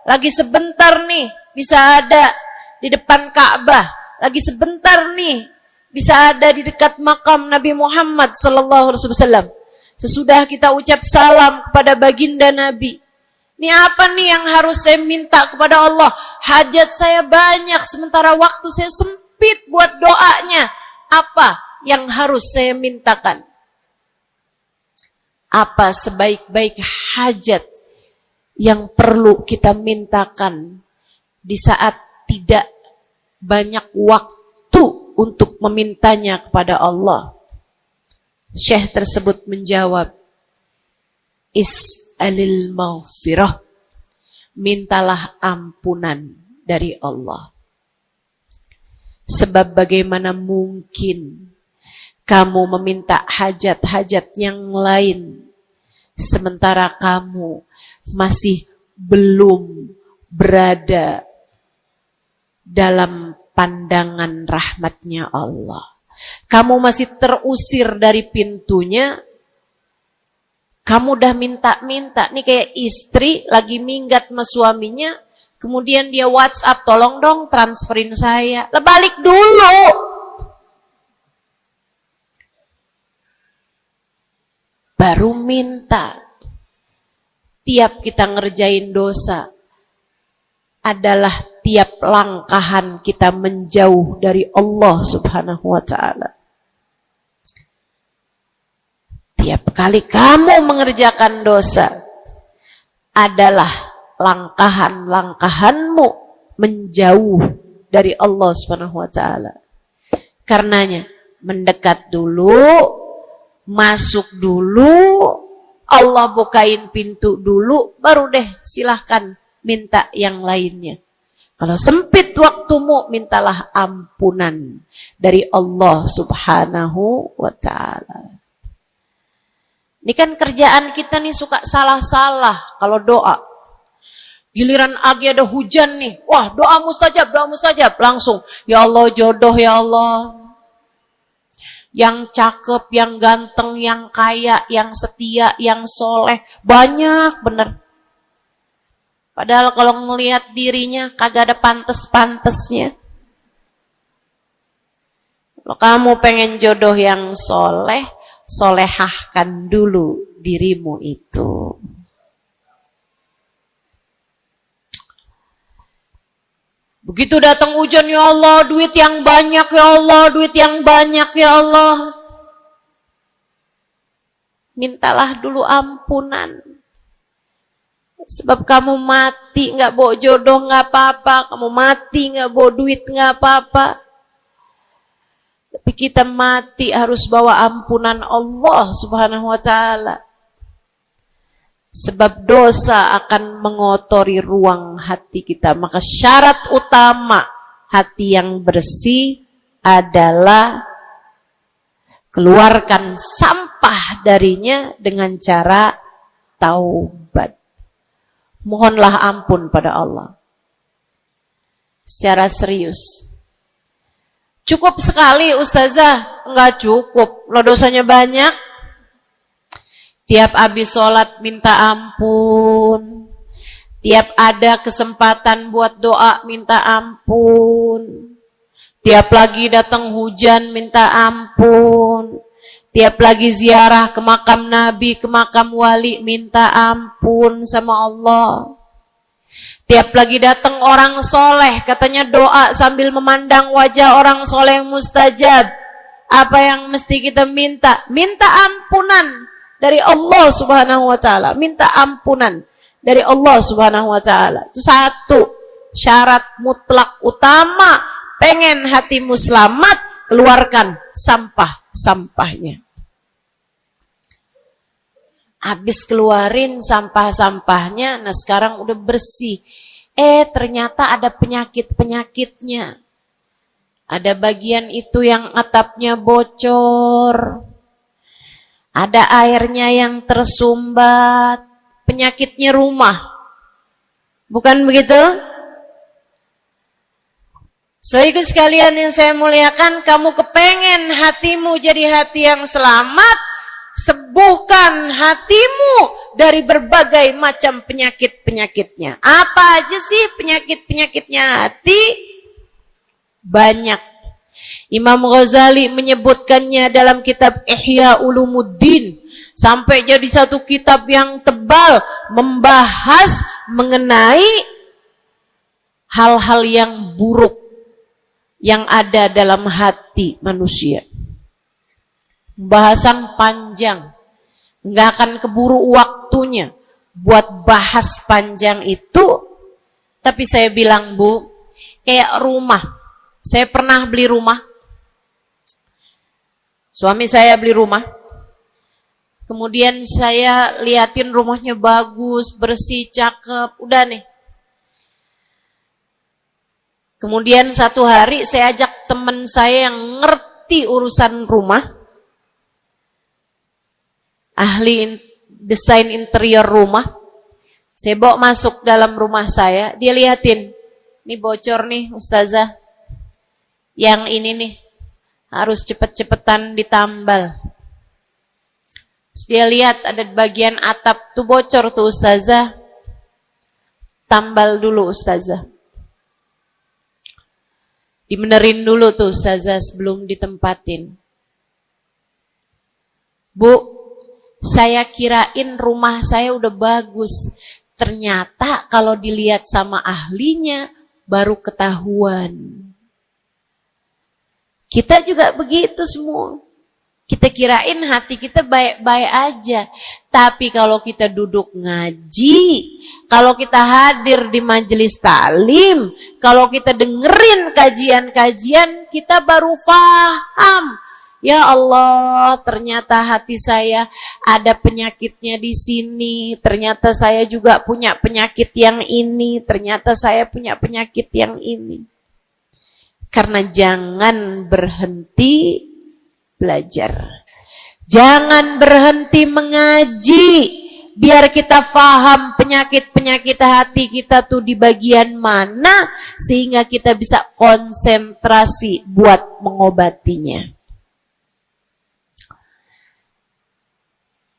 Lagi sebentar nih, bisa ada di depan Ka'bah. Lagi sebentar nih, bisa ada di dekat makam Nabi Muhammad SAW. Sesudah kita ucap salam kepada baginda Nabi. Ini apa nih yang harus saya minta kepada Allah? Hajat saya banyak, sementara waktu saya sempit buat doanya. Apa yang harus saya mintakan? Apa sebaik-baik hajat yang perlu kita mintakan di saat tidak banyak waktu untuk memintanya kepada Allah? Syekh tersebut menjawab, Is'alil maghfirah, mintalah ampunan dari Allah. Sebab bagaimana mungkin kamu meminta hajat-hajat yang lain sementara kamu masih belum berada dalam pandangan rahmatnya Allah. Kamu masih terusir dari pintunya. Kamu udah minta-minta. Nih kayak istri lagi minggat sama suaminya. Kemudian dia WhatsApp, tolong dong transferin saya. Lah balik dulu. Baru minta. Tiap kita ngerjain dosa adalah tiap langkahan kita menjauh dari Allah Subhanahu wa ta'ala. Tiap kali kamu mengerjakan dosa adalah langkahan-langkahanmu menjauh dari Allah Subhanahu wa ta'ala. Karenanya mendekat dulu, masuk dulu, Allah bukain pintu dulu, baru deh silahkan minta yang lainnya. Kalau sempit waktumu, mintalah ampunan dari Allah Subhanahu wa ta'ala. Ini kan kerjaan kita nih suka salah-salah kalau doa. Giliran lagi ada hujan nih, wah doa mustajab, langsung. Ya Allah jodoh ya Allah. Yang cakep, yang ganteng, yang kaya, yang setia, yang soleh. Banyak bener. Padahal kalau ngelihat dirinya kagak ada pantes-pantesnya. Kalau kamu pengen jodoh yang soleh, solehahkan dulu dirimu itu. Begitu datang hujan, ya Allah, duit yang banyak, ya Allah, duit yang banyak, ya Allah. Mintalah dulu ampunan. Sebab kamu mati, gak bawa jodoh, gak apa-apa. Kamu mati, gak bawa duit, gak apa-apa. Tapi kita mati harus bawa ampunan Allah Subhanahu wa ta'ala. Sebab dosa akan mengotori ruang hati kita. Maka syarat utama hati yang bersih adalah keluarkan sampah darinya dengan cara taubat. Mohonlah ampun pada Allah. Secara serius. Cukup sekali Ustazah? Enggak cukup. Lo dosanya banyak. Tiap habis sholat minta ampun. Tiap ada kesempatan buat doa minta ampun. Tiap lagi datang hujan minta ampun. Tiap lagi ziarah ke makam Nabi, ke makam wali minta ampun sama Allah. Tiap lagi datang orang soleh, katanya doa sambil memandang wajah orang soleh mustajab. Apa yang mesti kita minta? Minta ampunan dari Allah Subhanahu wa ta'ala. Minta ampunan dari Allah Subhanahu wa ta'ala. Itu satu syarat mutlak utama. Pengen hatimu selamat, keluarkan sampah-sampahnya. Habis keluarin sampah-sampahnya, nah sekarang udah bersih. Ternyata ada penyakit-penyakitnya. Ada bagian itu yang atapnya bocor. Ada airnya yang tersumbat, penyakitnya rumah. Bukan begitu? Saudaraku sekalian yang saya muliakan, kamu kepengen hatimu jadi hati yang selamat, sembuhkan hatimu dari berbagai macam penyakit-penyakitnya. Apa aja sih penyakit-penyakitnya hati? Banyak. Imam Ghazali menyebutkannya dalam kitab Ihya Ulumuddin. Sampai jadi satu kitab yang tebal membahas mengenai hal-hal yang buruk yang ada dalam hati manusia. Pembahasan panjang. Nggak akan keburu waktunya buat bahas panjang itu. Tapi saya bilang, Bu, kayak rumah. Saya pernah beli rumah. Suami saya beli rumah. Kemudian saya liatin rumahnya bagus, bersih, cakep. Udah nih. Kemudian satu hari saya ajak teman saya yang ngerti urusan rumah. Ahli desain interior rumah. Saya bawa masuk dalam rumah saya. Dia liatin. Ini bocor nih Ustazah. Yang ini nih. Harus cepet-cepetan ditambal. Terus dia lihat ada bagian atap tuh bocor tuh Ustazah. Tambal dulu Ustazah. Dibenerin dulu tuh Ustazah sebelum ditempatin. Bu, saya kirain rumah saya udah bagus. Ternyata kalau dilihat sama ahlinya baru ketahuan. Kita juga begitu semua. Kita kirain hati kita baik-baik aja. Tapi kalau kita duduk ngaji, kalau kita hadir di majelis taklim, kalau kita dengerin kajian-kajian, kita baru paham Ya Allah, ternyata hati saya ada penyakitnya di sini. Ternyata saya juga punya penyakit yang ini. Ternyata saya punya penyakit yang ini. Karena jangan berhenti belajar. Jangan berhenti mengaji. Biar kita faham penyakit-penyakit hati kita tuh di bagian mana. Sehingga kita bisa konsentrasi buat mengobatinya.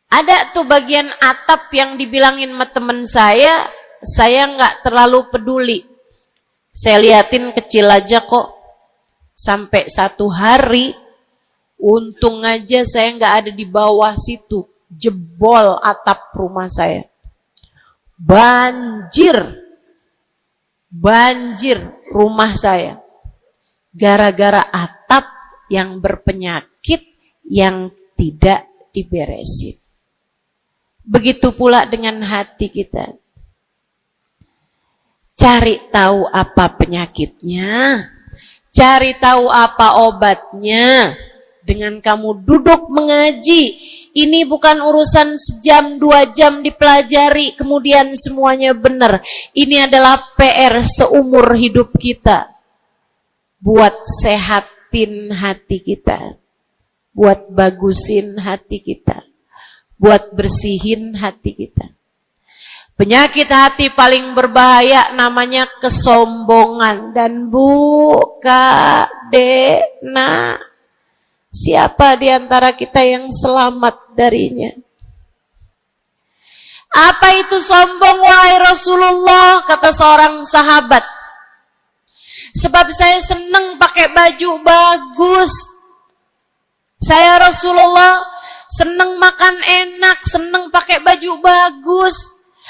Ada tuh bagian atap yang dibilangin sama temen saya nggak terlalu peduli. Saya liatin kecil aja kok. Sampai satu hari, untung aja saya nggak ada di bawah situ. Jebol atap rumah saya. Banjir rumah saya. Gara-gara atap yang berpenyakit yang tidak diberesin. Begitu pula dengan hati kita. Cari tahu apa penyakitnya. Cari tahu apa obatnya. Dengan kamu duduk mengaji. Ini bukan urusan sejam, 2 jam dipelajari, kemudian semuanya benar. Ini adalah PR seumur hidup kita. Buat sehatin hati kita. Buat bagusin hati kita. Buat bersihin hati kita. Penyakit hati paling berbahaya namanya kesombongan. Dan Bu, Kak, Dek, Nak, siapa di antara kita yang selamat darinya? Apa itu sombong, wahai Rasulullah? Kata seorang sahabat. Sebab saya senang pakai baju bagus. Saya Rasulullah senang makan enak, senang pakai baju bagus.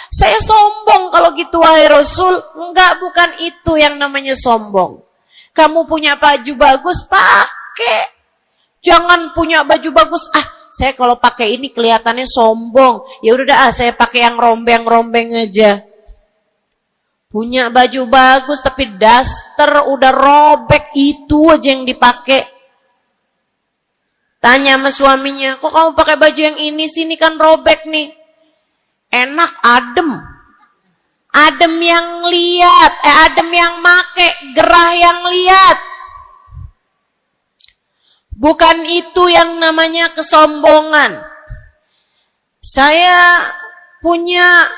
Saya sombong kalau gitu, wahai Rasul. Enggak, bukan itu yang namanya sombong. Kamu punya baju bagus, pakai. Jangan punya baju bagus, saya kalau pakai ini kelihatannya sombong. Ya udah dah, saya pakai yang rombeng-rombeng aja. Punya baju bagus tapi daster udah robek, itu aja yang dipakai. Tanya sama suaminya, kok kamu pakai baju yang ini sini kan robek nih. Enak, adem. Adem yang lihat, adem yang make, gerah yang lihat. Bukan itu yang namanya kesombongan. Saya punya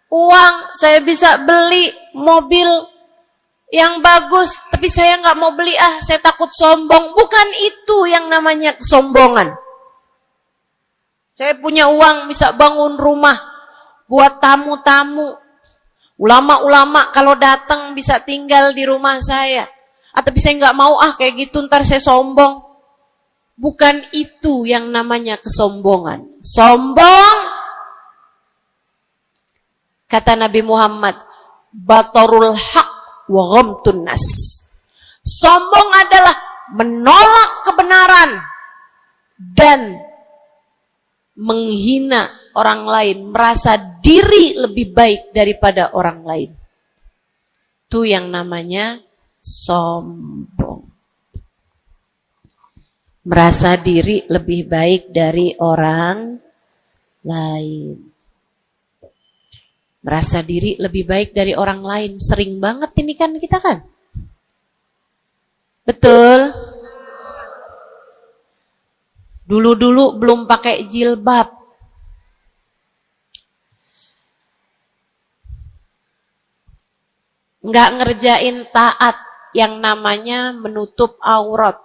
uang, saya bisa beli mobil yang bagus, tapi saya nggak mau beli, saya takut sombong. Bukan itu yang namanya kesombongan. Saya punya uang, bisa bangun rumah buat tamu-tamu. Ulama-ulama kalau datang bisa tinggal di rumah saya. Tapi saya nggak mau, kayak gitu ntar saya sombong. Bukan itu yang namanya kesombongan. Sombong, kata Nabi Muhammad, batarul haq wa ghamtun nas. Sombong adalah menolak kebenaran dan menghina orang lain, merasa diri lebih baik daripada orang lain. Itu yang namanya sombong. Merasa diri lebih baik dari orang lain. Merasa diri lebih baik dari orang lain. Sering banget ini kan kita kan. Betul? Dulu-dulu belum pakai jilbab. Nggak ngerjain taat yang namanya menutup aurat.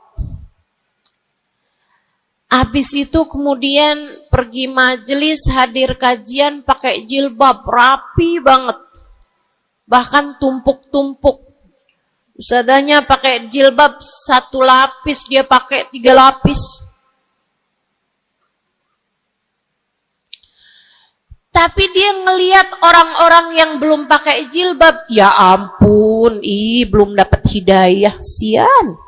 Habis itu kemudian pergi majelis, hadir kajian pakai jilbab, rapi banget. Bahkan tumpuk-tumpuk. Ustadzanya pakai jilbab 1 lapis, dia pakai 3 lapis. Tapi dia ngelihat orang-orang yang belum pakai jilbab, ya ampun, belum dapat hidayah, sian.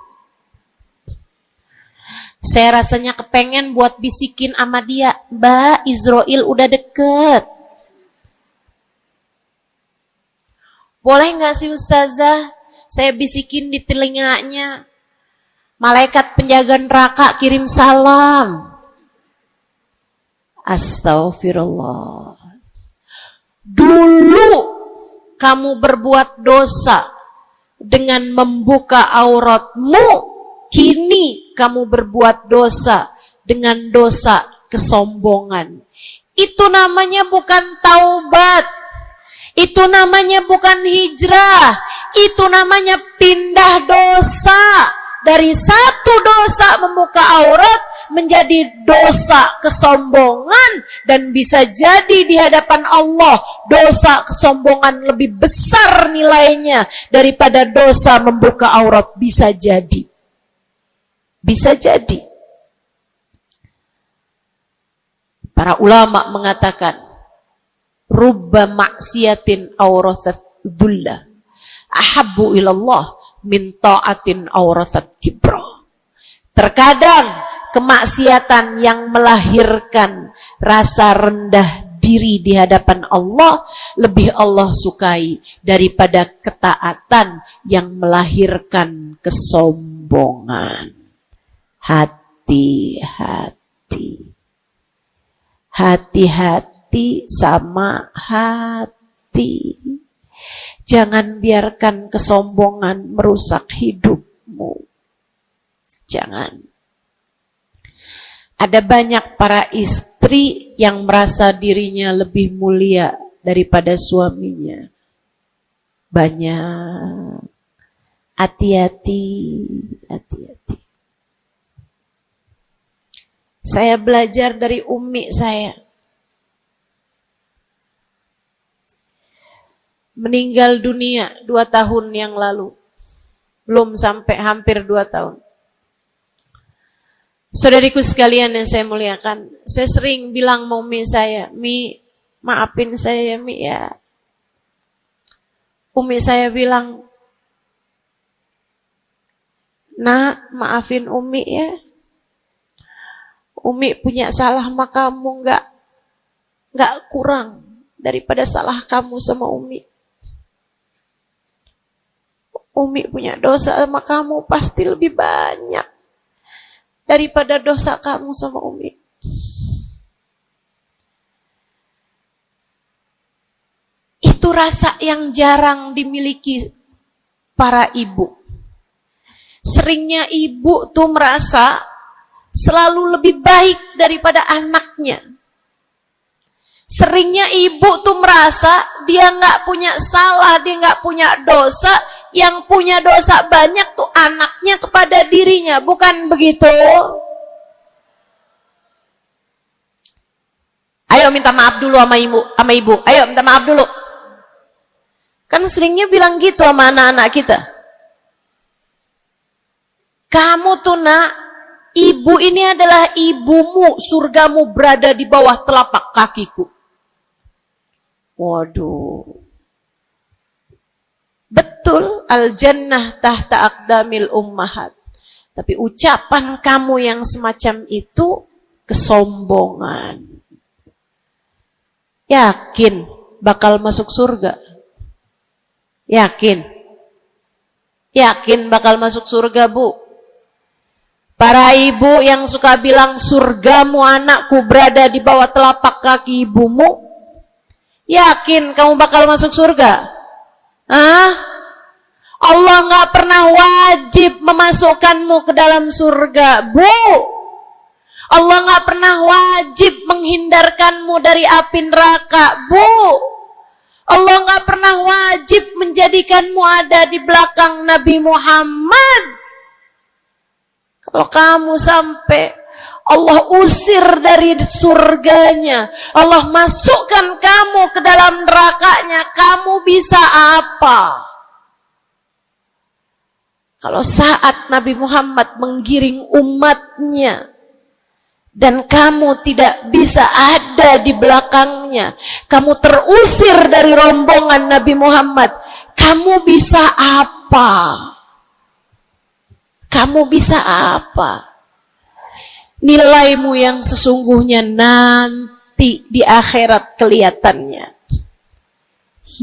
Saya rasanya kepengen buat bisikin sama dia, Mbak, Israel udah deket. Boleh gak sih Ustazah, saya bisikin di telinganya, Malaikat penjaga neraka kirim salam. Astaghfirullah. Dulu kamu berbuat dosa dengan membuka auratmu, kini kamu berbuat dosa dengan dosa kesombongan. Itu namanya bukan taubat. Itu namanya bukan hijrah. Itu namanya pindah dosa. Dari satu dosa membuka aurat menjadi dosa kesombongan, dan bisa jadi di hadapan Allah dosa kesombongan lebih besar nilainya daripada dosa membuka aurat. Bisa jadi. Bisa jadi. Para ulama mengatakan, rubba maksiatin aurathat dhulla ahabbu ilallah min ta'atin aurathat kibra. Terkadang kemaksiatan yang melahirkan rasa rendah diri di hadapan Allah lebih Allah sukai daripada ketaatan yang melahirkan kesombongan. Hati-hati. Hati-hati sama hati. Jangan biarkan kesombongan merusak hidupmu. Jangan. Ada banyak para istri yang merasa dirinya lebih mulia daripada suaminya. Banyak. Hati-hati, hati-hati. Saya belajar dari umi saya. Meninggal dunia 2 tahun yang lalu. Belum sampai hampir 2 tahun. Saudariku sekalian yang saya muliakan, saya sering bilang sama umi saya, Mi, maafin saya ya Mi ya. Umi saya bilang, Nak, maafin Umi ya. Umi punya salah sama kamu nggak kurang daripada salah kamu sama Umi. Umi punya dosa sama kamu pasti lebih banyak daripada dosa kamu sama Umi. Itu rasa yang jarang dimiliki para ibu. Seringnya ibu tuh merasa selalu lebih baik daripada anaknya. Seringnya ibu tuh merasa dia nggak punya salah, dia nggak punya dosa. Yang punya dosa banyak tuh anaknya kepada dirinya, bukan begitu? Ayo minta maaf dulu sama ibu. Ayo minta maaf dulu. Kan seringnya bilang gitu sama anak-anak kita. Kamu tuh nak, ibu ini adalah ibumu, surgamu berada di bawah telapak kakiku. Waduh. Betul, al-jannah tahta aqdamil ummahat. Tapi ucapan kamu yang semacam itu kesombongan. Yakin bakal masuk surga? Yakin? Yakin bakal masuk surga, Bu? Para ibu yang suka bilang surgamu anakku berada di bawah telapak kaki ibumu, yakin kamu bakal masuk surga? Hah? Allah nggak pernah wajib memasukkanmu ke dalam surga, Bu. Allah nggak pernah wajib menghindarkanmu dari api neraka, Bu. Allah nggak pernah wajib menjadikanmu ada di belakang Nabi Muhammad. Kalau kamu sampai Allah usir dari surganya, Allah masukkan kamu ke dalam nerakanya, kamu bisa apa? Kalau saat Nabi Muhammad menggiring umatnya dan kamu tidak bisa ada di belakangnya, kamu terusir dari rombongan Nabi Muhammad, kamu bisa apa? Kamu bisa apa? Nilaimu yang sesungguhnya nanti di akhirat kelihatannya.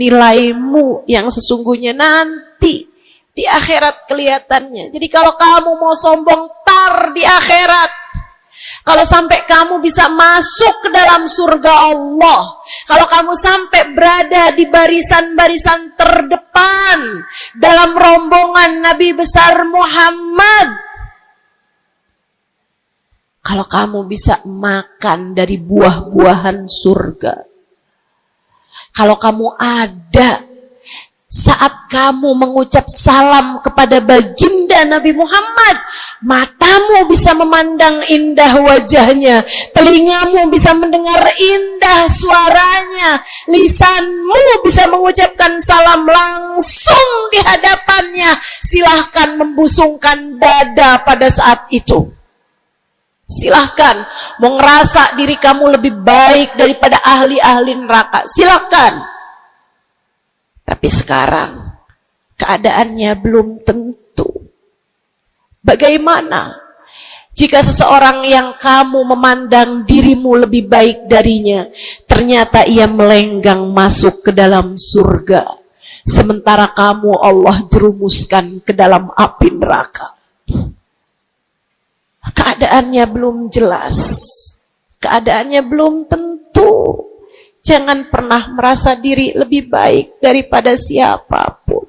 Nilaimu yang sesungguhnya nanti Di akhirat kelihatannya. Jadi kalau kamu mau sombong, tar di akhirat. Kalau sampai kamu bisa masuk ke dalam surga Allah, kalau kamu sampai berada di barisan-barisan terdepan dalam rombongan Nabi besar Muhammad, kalau kamu bisa makan dari buah-buahan surga, kalau kamu ada saat kamu mengucap salam kepada baginda Nabi Muhammad, matamu bisa memandang indah wajahnya, telingamu bisa mendengar indah suaranya, lisanmu bisa mengucapkan salam langsung di hadapannya, silahkan membusungkan dada pada saat itu. Silahkan mau ngerasa diri kamu lebih baik daripada ahli-ahli neraka, silahkan. Tapi sekarang keadaannya belum tentu. Bagaimana jika seseorang yang kamu memandang dirimu lebih baik darinya, ternyata ia melenggang masuk ke dalam surga, sementara kamu Allah jerumuskan ke dalam api neraka? Keadaannya belum jelas, keadaannya belum tentu. Jangan pernah merasa diri lebih baik daripada siapapun.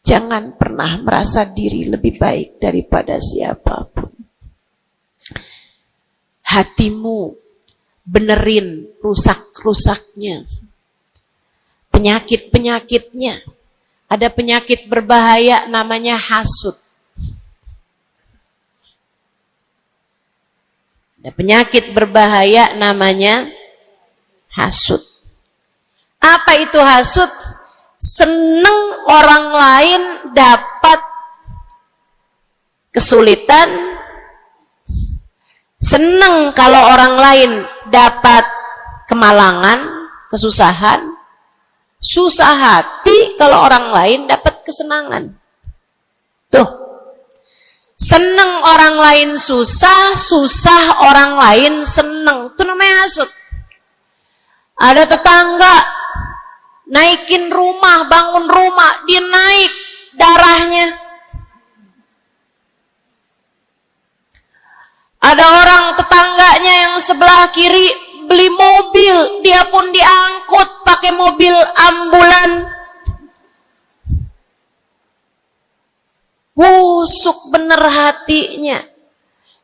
Jangan pernah merasa diri lebih baik daripada siapapun. Hatimu benerin rusak-rusaknya, penyakit-penyakitnya. Ada penyakit berbahaya namanya hasud. Ada penyakit berbahaya namanya hasud. Apa itu hasud? Seneng orang lain dapat kesulitan, seneng kalau orang lain dapat kemalangan, kesusahan, susah hati kalau orang lain dapat kesenangan. Tuh. Seneng orang lain susah, susah orang lain seneng. Itu namanya hasud. Ada tetangga naikin rumah, bangun rumah, dia naik darahnya. Ada orang tetangganya yang sebelah kiri beli mobil, dia pun diangkut pakai mobil ambulan. Busuk bener hatinya,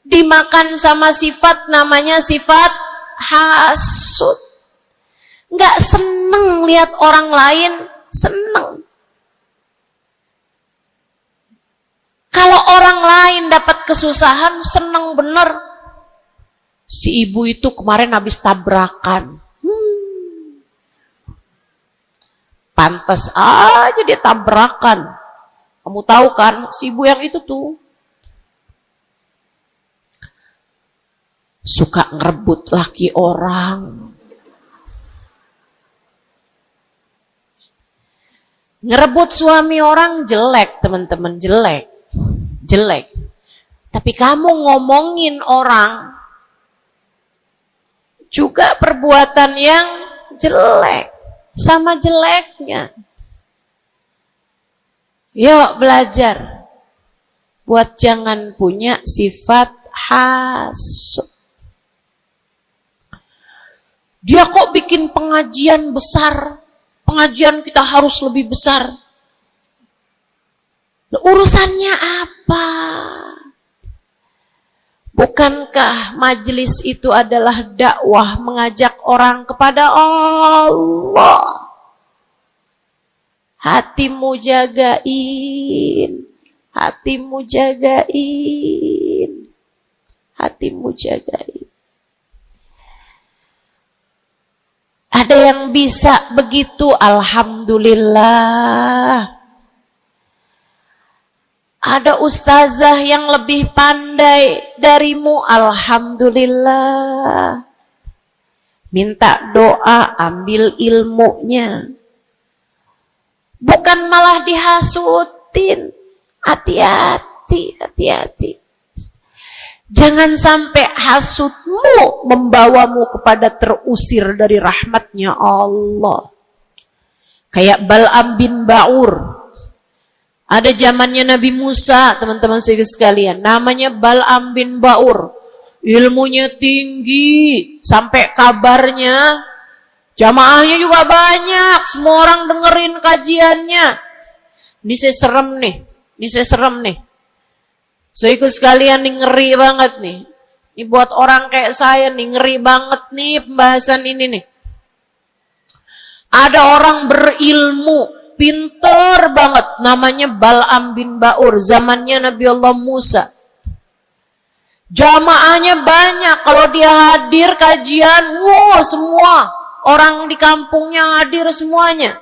dimakan sama sifat namanya sifat hasud. Nggak seneng lihat orang lain seneng. Kalau orang lain dapat kesusahan, seneng bener. Si ibu itu kemarin habis tabrakan. Pantas aja dia tabrakan. Kamu tahu kan, si ibu yang itu tuh suka ngerebut laki orang. Ngerebut suami orang jelek, teman-teman, jelek. Jelek. Tapi kamu ngomongin orang juga perbuatan yang jelek, sama jeleknya. Yuk belajar buat jangan punya sifat hasud. Dia kok bikin pengajian besar, pengajian kita harus lebih besar. Urusannya apa? Bukankah majelis itu adalah dakwah mengajak orang kepada Allah? Hatimu jagain, hatimu jagain, hatimu jagain. Ada yang bisa begitu, alhamdulillah. Ada ustazah yang lebih pandai darimu, alhamdulillah. Minta doa, ambil ilmunya. Bukan malah dihasutin. Hati-hati, hati-hati. Jangan sampai hasutmu membawamu kepada terusir dari rahmatnya Allah. Kayak Bal'am bin Ba'ur. Ada zamannya Nabi Musa, teman-teman sekalian. Namanya Bal'am bin Ba'ur. Ilmunya tinggi. Sampai kabarnya, jamaahnya juga banyak. Semua orang dengerin kajiannya. Ini saya serem nih. So ikut sekalian nih, ngeri banget nih. Ini buat orang kayak saya nih, ngeri banget nih pembahasan ini nih. Ada orang berilmu, pintar banget, namanya Bal'am bin Ba'ur, zamannya Nabi Allah Musa. Jamaahnya banyak, kalau dia hadir kajian, semua orang di kampungnya hadir semuanya.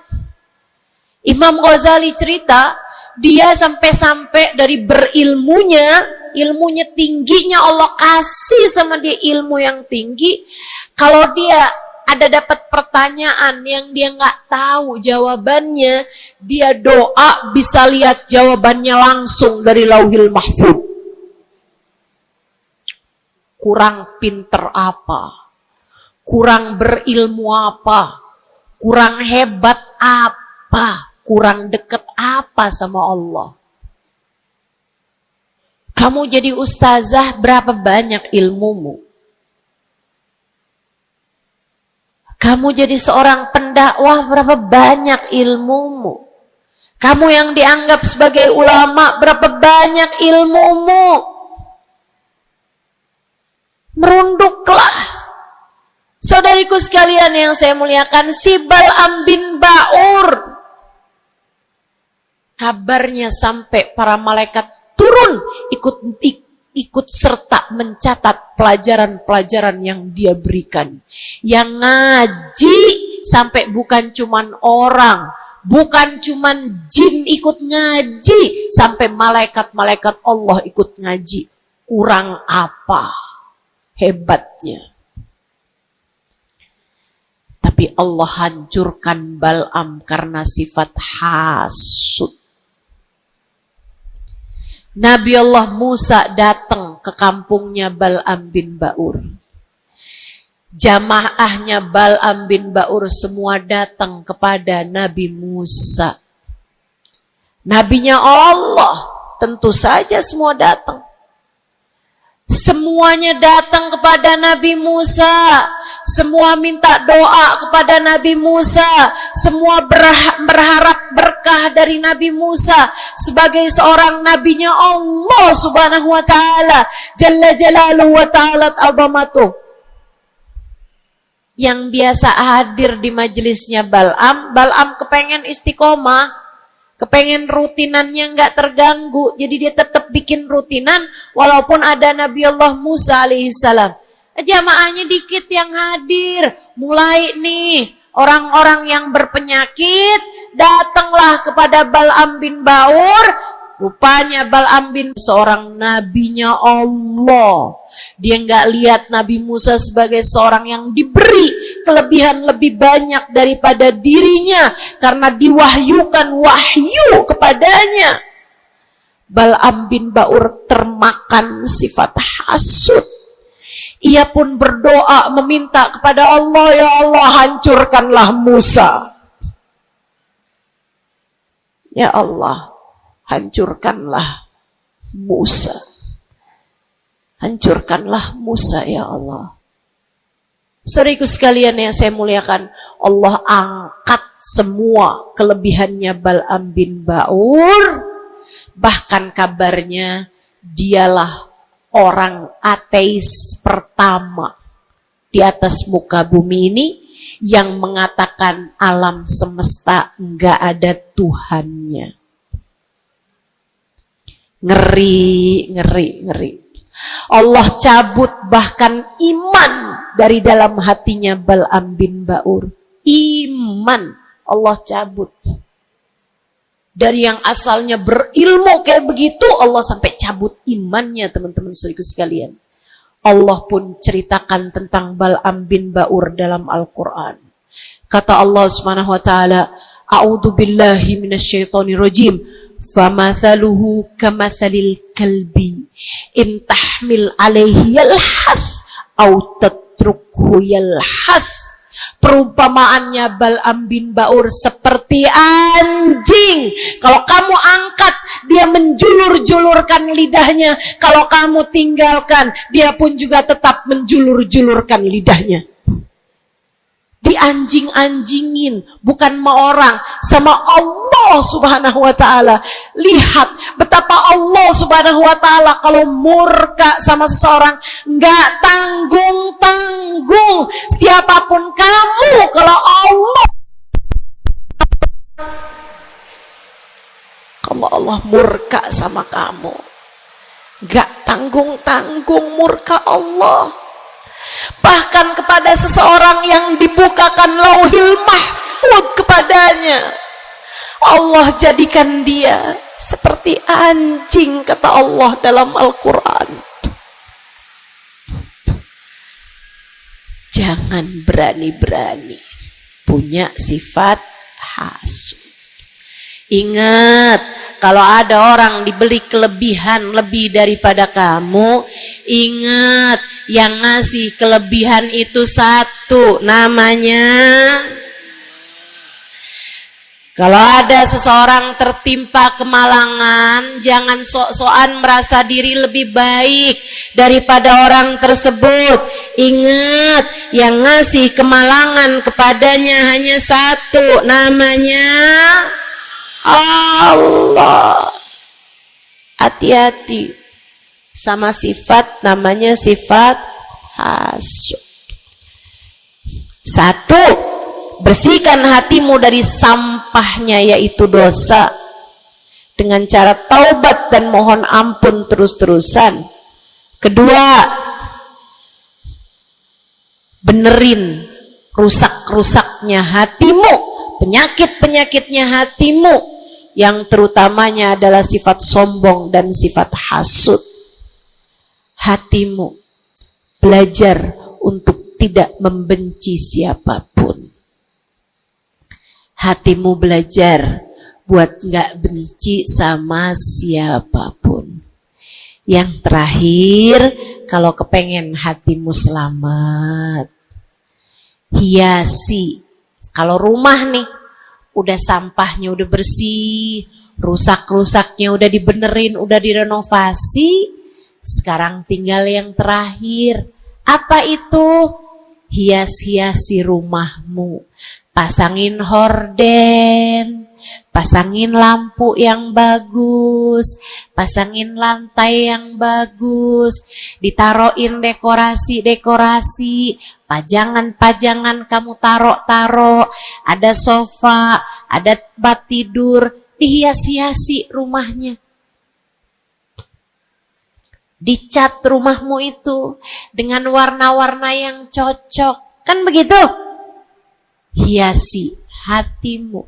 Imam Ghazali cerita, dia sampai-sampai dari berilmunya tingginya, Allah kasih sama dia ilmu yang tinggi. Kalau dia ada dapat pertanyaan yang dia nggak tahu jawabannya, dia doa bisa lihat jawabannya langsung dari Lauhil Mahfuz. Kurang pinter apa? Kurang berilmu apa? Kurang hebat apa? Kurang dekat apa sama Allah? Kamu jadi ustazah, berapa banyak ilmumu? Kamu jadi seorang pendakwah, berapa banyak ilmumu? Kamu yang dianggap sebagai ulama, berapa banyak ilmumu? Merunduklah. Saudariku sekalian yang saya muliakan, si Bal'am bin Ba'ur, kabarnya sampai para malaikat turun ikut serta mencatat pelajaran-pelajaran yang dia berikan. Yang ngaji sampai bukan cuman orang, bukan cuman jin ikut ngaji, sampai malaikat-malaikat Allah ikut ngaji. Kurang apa hebatnya? Tapi Allah hancurkan Bal'am karena sifat hasud. Nabi Allah Musa datang ke kampungnya Bal'am bin Ba'ur. Jamaahnya Bal'am bin Ba'ur semua datang kepada Nabi Musa. Nabinya Allah, tentu saja semua datang. Semuanya datang kepada Nabi Musa. Semua minta doa kepada Nabi Musa. Semua berharap berkah dari Nabi Musa sebagai seorang nabinya Allah Subhanahu wa taala, Jalla Jalaluhu wa ta'ala azamatuh. Yang biasa hadir di majelisnya Bal'am kepengen istiqomah, kepengen rutinannya nggak terganggu, jadi dia tetap bikin rutinan walaupun ada Nabi Allah Musa alaihissalam. Jamaahnya dikit yang hadir. Mulai nih orang-orang yang berpenyakit datanglah kepada Bal'am bin Ba'ur. Rupanya Bal'am bin seorang nabinya Allah. Dia nggak lihat Nabi Musa sebagai seorang yang diberi kelebihan lebih banyak daripada dirinya karena diwahyukan wahyu kepadanya. Bal'am bin Ba'ur termakan sifat hasud. Ia pun berdoa meminta kepada Allah, ya Allah hancurkanlah Musa. Ya Allah, hancurkanlah Musa. Hancurkanlah Musa ya Allah. Saudaraku sekalian yang saya muliakan, Allah angkat semua kelebihannya Bal'am bin Ba'ur. Bahkan kabarnya dialah orang ateis pertama di atas muka bumi ini yang mengatakan alam semesta enggak ada Tuhannya. Ngeri. Allah cabut bahkan iman dari dalam hatinya Bal'am bin Ba'ur. Iman Allah cabut. Dari yang asalnya berilmu kayak begitu, Allah sampai cabut imannya, teman-teman saudaraku sekalian. Allah pun ceritakan tentang Bal'am bin Ba'ur dalam Al-Quran. Kata Allah Subhanahu wa taala, "A'udzu billahi minasyaitonir rajim. Famathaluhu kamathalil kalbi in tahmil alaihi yalhath aw tatrukhu yalhath Perumpamaannya Bal'am bin Ba'ur seperti anjing. Kalau kamu angkat, dia menjulur-julurkan lidahnya. Kalau kamu tinggalkan, dia pun juga tetap menjulur-julurkan lidahnya. Dianjing-anjingin, bukan sama orang, sama Allah subhanahu wa ta'ala. Lihat betapa Allah subhanahu wa ta'ala kalau murka sama seseorang nggak tanggung-tanggung. Siapapun kamu, kalau Allah murka sama kamu, nggak tanggung-tanggung murka Allah. Bahkan kepada seseorang yang dibukakan lauhil mahfud kepadanya, Allah jadikan dia seperti anjing, kata Allah dalam Al-Quran. Jangan berani-berani punya sifat hasud. Ingat, kalau ada orang diberi kelebihan lebih daripada kamu, ingat, yang ngasih kelebihan itu satu, namanya. Kalau ada seseorang tertimpa kemalangan, jangan sok-sokan merasa diri lebih baik daripada orang tersebut. Ingat, yang ngasih kemalangan kepadanya hanya satu, namanya Allah. Hati-hati sama sifat namanya sifat hasud. Satu, bersihkan hatimu dari sampahnya yaitu dosa dengan cara taubat dan mohon ampun terus-terusan. Kedua, benerin rusak-rusaknya hatimu, penyakit-penyakitnya hatimu, yang terutamanya adalah sifat sombong dan sifat hasud. Hatimu belajar untuk tidak membenci siapapun. Hatimu belajar buat gak benci sama siapapun. Yang terakhir, kalau kepengen hatimu selamat, hiasi. Kalau rumah nih, udah sampahnya udah bersih, rusak-rusaknya udah dibenerin, udah direnovasi, sekarang tinggal yang terakhir. Apa itu? Hias-hiasi rumahmu. Pasangin horden, pasangin lampu yang bagus, pasangin lantai yang bagus, ditaruhin dekorasi-dekorasi, pajangan-pajangan kamu taruh-taruh, ada sofa, ada tempat tidur, dihias-hiasi rumahnya. Dicat rumahmu itu dengan warna-warna yang cocok, kan begitu? Hiasi hatimu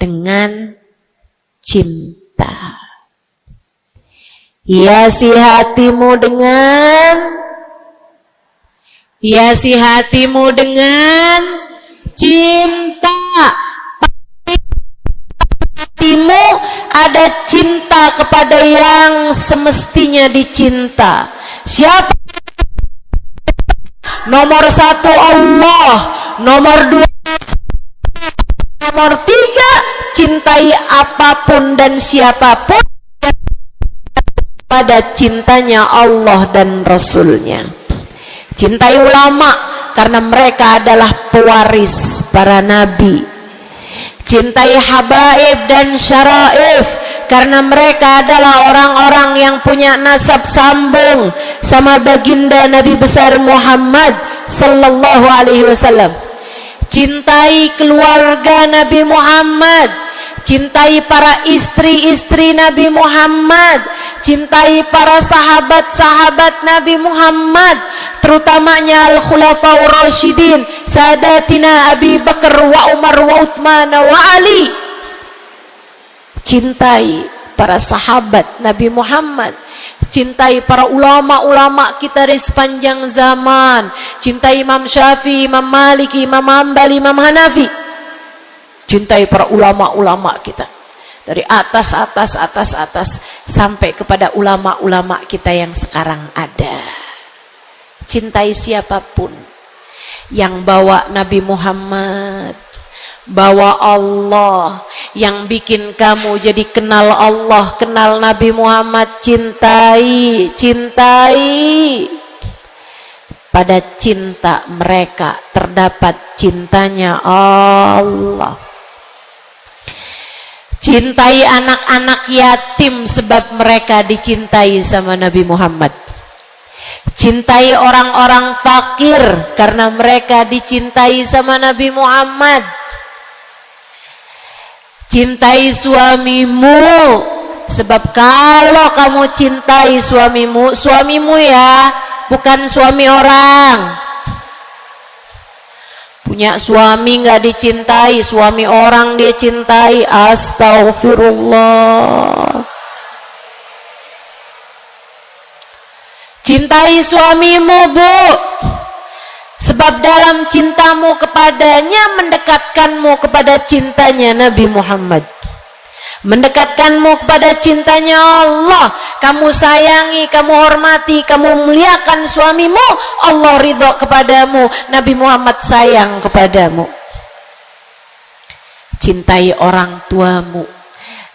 dengan cinta. Hiasi hatimu dengan cinta. Hatimu ada cinta kepada yang semestinya dicinta. Siapa? Nomor satu Allah, nomor dua, nomor tiga, cintai apapun dan siapapun pada cintanya Allah dan Rasulnya. Cintai ulama karena mereka adalah pewaris para nabi. Cintai habaib dan syaraif karena mereka adalah orang-orang yang punya nasab sambung sama baginda Nabi besar Muhammad sallallahu alaihi wasallam. Cintai keluarga Nabi Muhammad, cintai para istri-istri Nabi Muhammad, cintai para sahabat-sahabat Nabi Muhammad, terutamanya al-khulafaur rasyidin, sadatina Abi Bakar wa Umar wa Uthman wa Ali. Cintai para sahabat Nabi Muhammad, cintai para ulama-ulama kita di sepanjang zaman, cintai Imam Syafi'i, Imam Maliki, Imam Hambali, Imam Hanafi. Cintai para ulama-ulama kita dari atas sampai kepada ulama-ulama kita yang sekarang ada. Cintai siapapun yang bawa Nabi Muhammad, bawa Allah, yang bikin kamu jadi kenal Allah, kenal Nabi Muhammad, cintai. Pada cinta mereka terdapat cintanya Allah. Cintai anak-anak yatim sebab mereka dicintai sama Nabi Muhammad. Cintai orang-orang fakir karena mereka dicintai sama Nabi Muhammad. Cintai suamimu sebab kalau kamu cintai suamimu ya, bukan suami orang. Punya suami nggak dicintai, suami orang dia cintai. Astaghfirullah. Cintai suamimu, Bu, sebab dalam cintamu kepadanya mendekatkanmu kepada cintanya Nabi Muhammad, mendekatkanmu kepada cintanya Allah. Kamu sayangi, kamu hormati, kamu muliakan suamimu, Allah ridho kepadamu, Nabi Muhammad sayang kepadamu. Cintai orang tuamu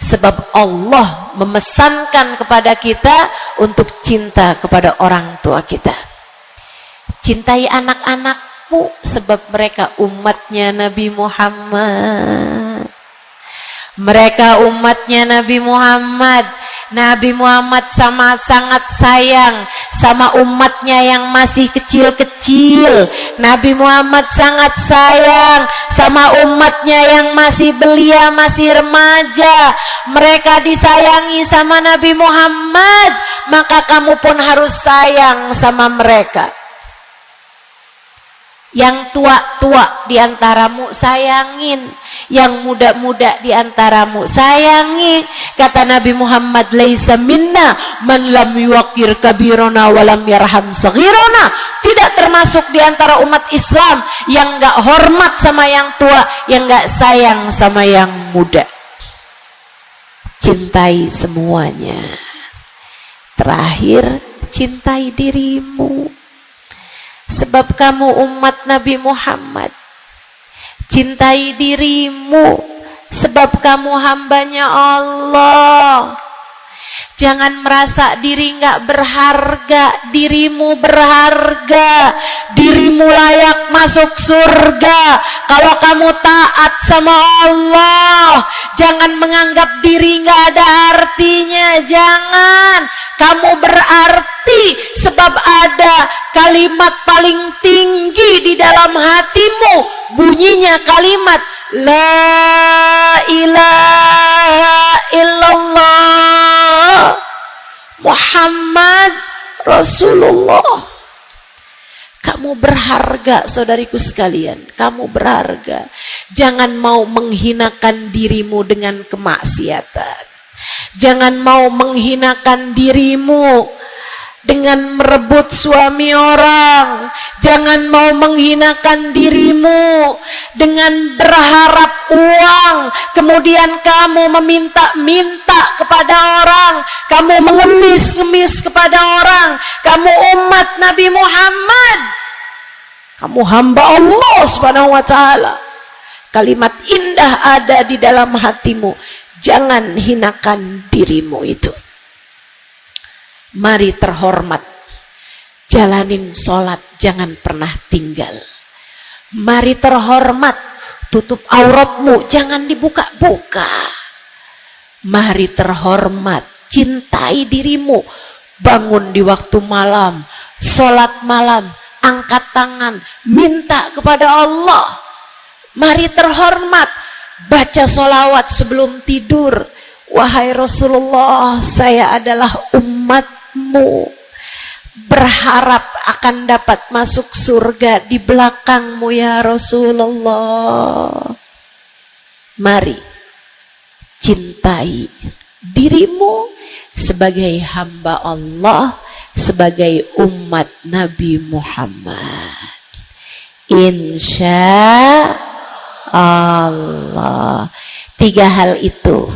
sebab Allah memesankan kepada kita untuk cinta kepada orang tua kita. Cintai anak-anakmu sebab mereka umatnya Nabi Muhammad. Mereka umatnya Nabi Muhammad. Nabi Muhammad sangat sayang sama umatnya yang masih kecil-kecil. Nabi Muhammad sangat sayang sama umatnya yang masih belia, masih remaja. Mereka disayangi sama Nabi Muhammad, maka kamu pun harus sayang sama mereka. Yang tua-tua diantaramu sayangin, yang muda-muda diantaramu sayangi. Kata Nabi Muhammad, laisa minna man lam yuqir kabirona wa lam yarham saghirona. Tidak termasuk diantara umat Islam yang enggak hormat sama yang tua, yang enggak sayang sama yang muda. Cintai semuanya. Terakhir, cintai dirimu sebab kamu umat Nabi Muhammad. Cintai dirimu sebab kamu hambanya Allah. Jangan merasa diri nggak berharga. Dirimu berharga. Dirimu layak masuk surga kalau kamu taat sama Allah. Jangan menganggap diri nggak ada artinya. Jangan. Kamu berarti sebab ada kalimat paling tinggi di dalam hatimu. Bunyinya kalimat La ilaha illallah Muhammad Rasulullah. Kamu berharga, saudariku sekalian. Kamu berharga. Jangan mau menghinakan dirimu dengan kemaksiatan. Jangan mau menghinakan dirimu dengan merebut suami orang. Jangan mau menghinakan dirimu dengan berharap uang, kemudian kamu meminta-minta kepada orang, kamu mengemis-ngemis kepada orang. Kamu umat Nabi Muhammad, kamu hamba Allah Subhanahu wa ta'ala. Kalimat indah ada di dalam hatimu. Jangan hinakan dirimu itu. Mari terhormat, jalanin sholat, jangan pernah tinggal. Mari terhormat, tutup auratmu, jangan dibuka-buka. Mari terhormat, cintai dirimu, bangun di waktu malam, sholat malam, angkat tangan, minta kepada Allah. Mari terhormat, baca sholawat sebelum tidur. Wahai Rasulullah, saya adalah umatmu, berharap akan dapat masuk surga di belakangmu ya Rasulullah. Mari cintai dirimu sebagai hamba Allah, sebagai umat Nabi Muhammad. Insya Allah. 3 hal itu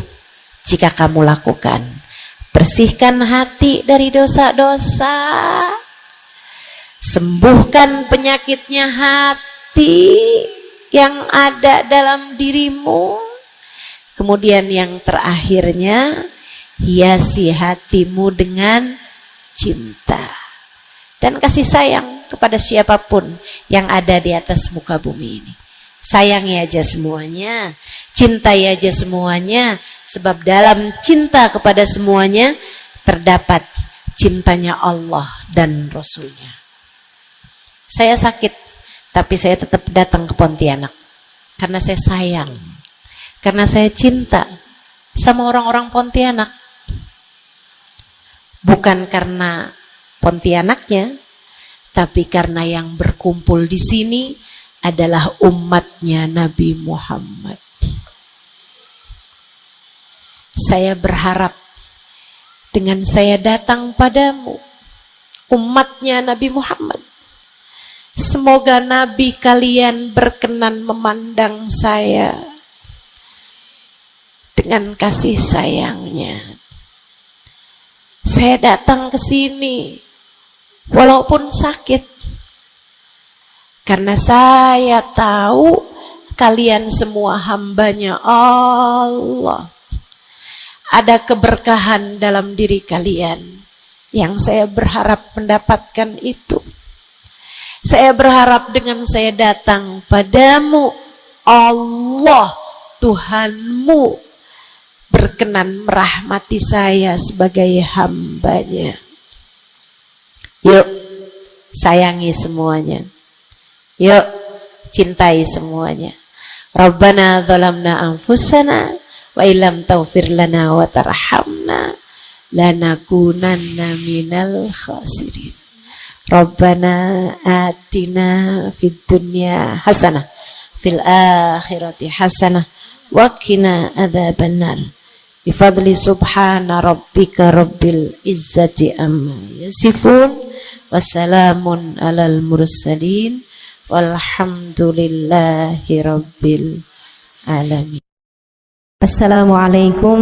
jika kamu lakukan, bersihkan hati dari dosa-dosa, sembuhkan penyakitnya hati yang ada dalam dirimu. Kemudian yang terakhirnya, hiasi hatimu dengan cinta dan kasih sayang kepada siapapun yang ada di atas muka bumi ini. Sayangi aja semuanya, cintai aja semuanya, sebab dalam cinta kepada semuanya terdapat cintanya Allah dan Rasulnya. Saya sakit, tapi saya tetap datang ke Pontianak karena saya sayang, karena saya cinta sama orang-orang Pontianak. Bukan karena Pontianaknya, tapi karena yang berkumpul di sini adalah umatnya Nabi Muhammad. Saya berharap dengan saya datang padamu, umatnya Nabi Muhammad, semoga Nabi kalian berkenan memandang saya dengan kasih sayangnya. Saya datang ke sini walaupun sakit, karena saya tahu kalian semua hambanya Allah. Ada keberkahan dalam diri kalian yang saya berharap mendapatkan itu. Saya berharap dengan saya datang padamu, Allah Tuhanmu berkenan merahmati saya sebagai hambanya. Yuk, sayangi semuanya. Yuk, cintai semuanya. Rabbana zalamna anfusana wa illam taghfir lana wa tarhamna lanakunanna minal khasirin. Rabbana atina fid dunya hasanah fil akhirati hasanah wa qina adzabannar. Bifadli subhana rabbika rabbil izzati amma yasifun wassalamun alal mursalin walhamdulillahi rabbil alamin. Assalamualaikum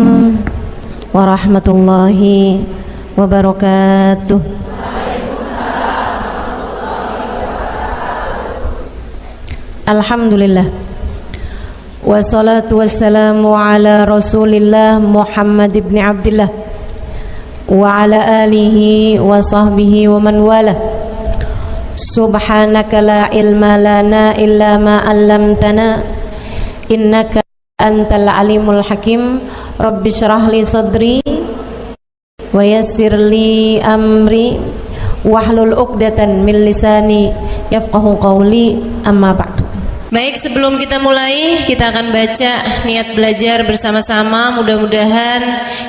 warahmatullahi wabarakatuh. Alhamdulillah, wassalatu wassalamu ala rasulillah Muhammad ibn Abdillah wa ala alihi wa sahbihi wa man wala. Subhanaka la ilma lana illa ma 'allamtana innaka antal alimul hakim. Rabbi syrah li sadri wa yassir li amri wahlul 'uqdatan min lisani yafqahu qawli, amma ba'du. Baik, sebelum kita mulai, kita akan baca niat belajar bersama-sama. Mudah-mudahan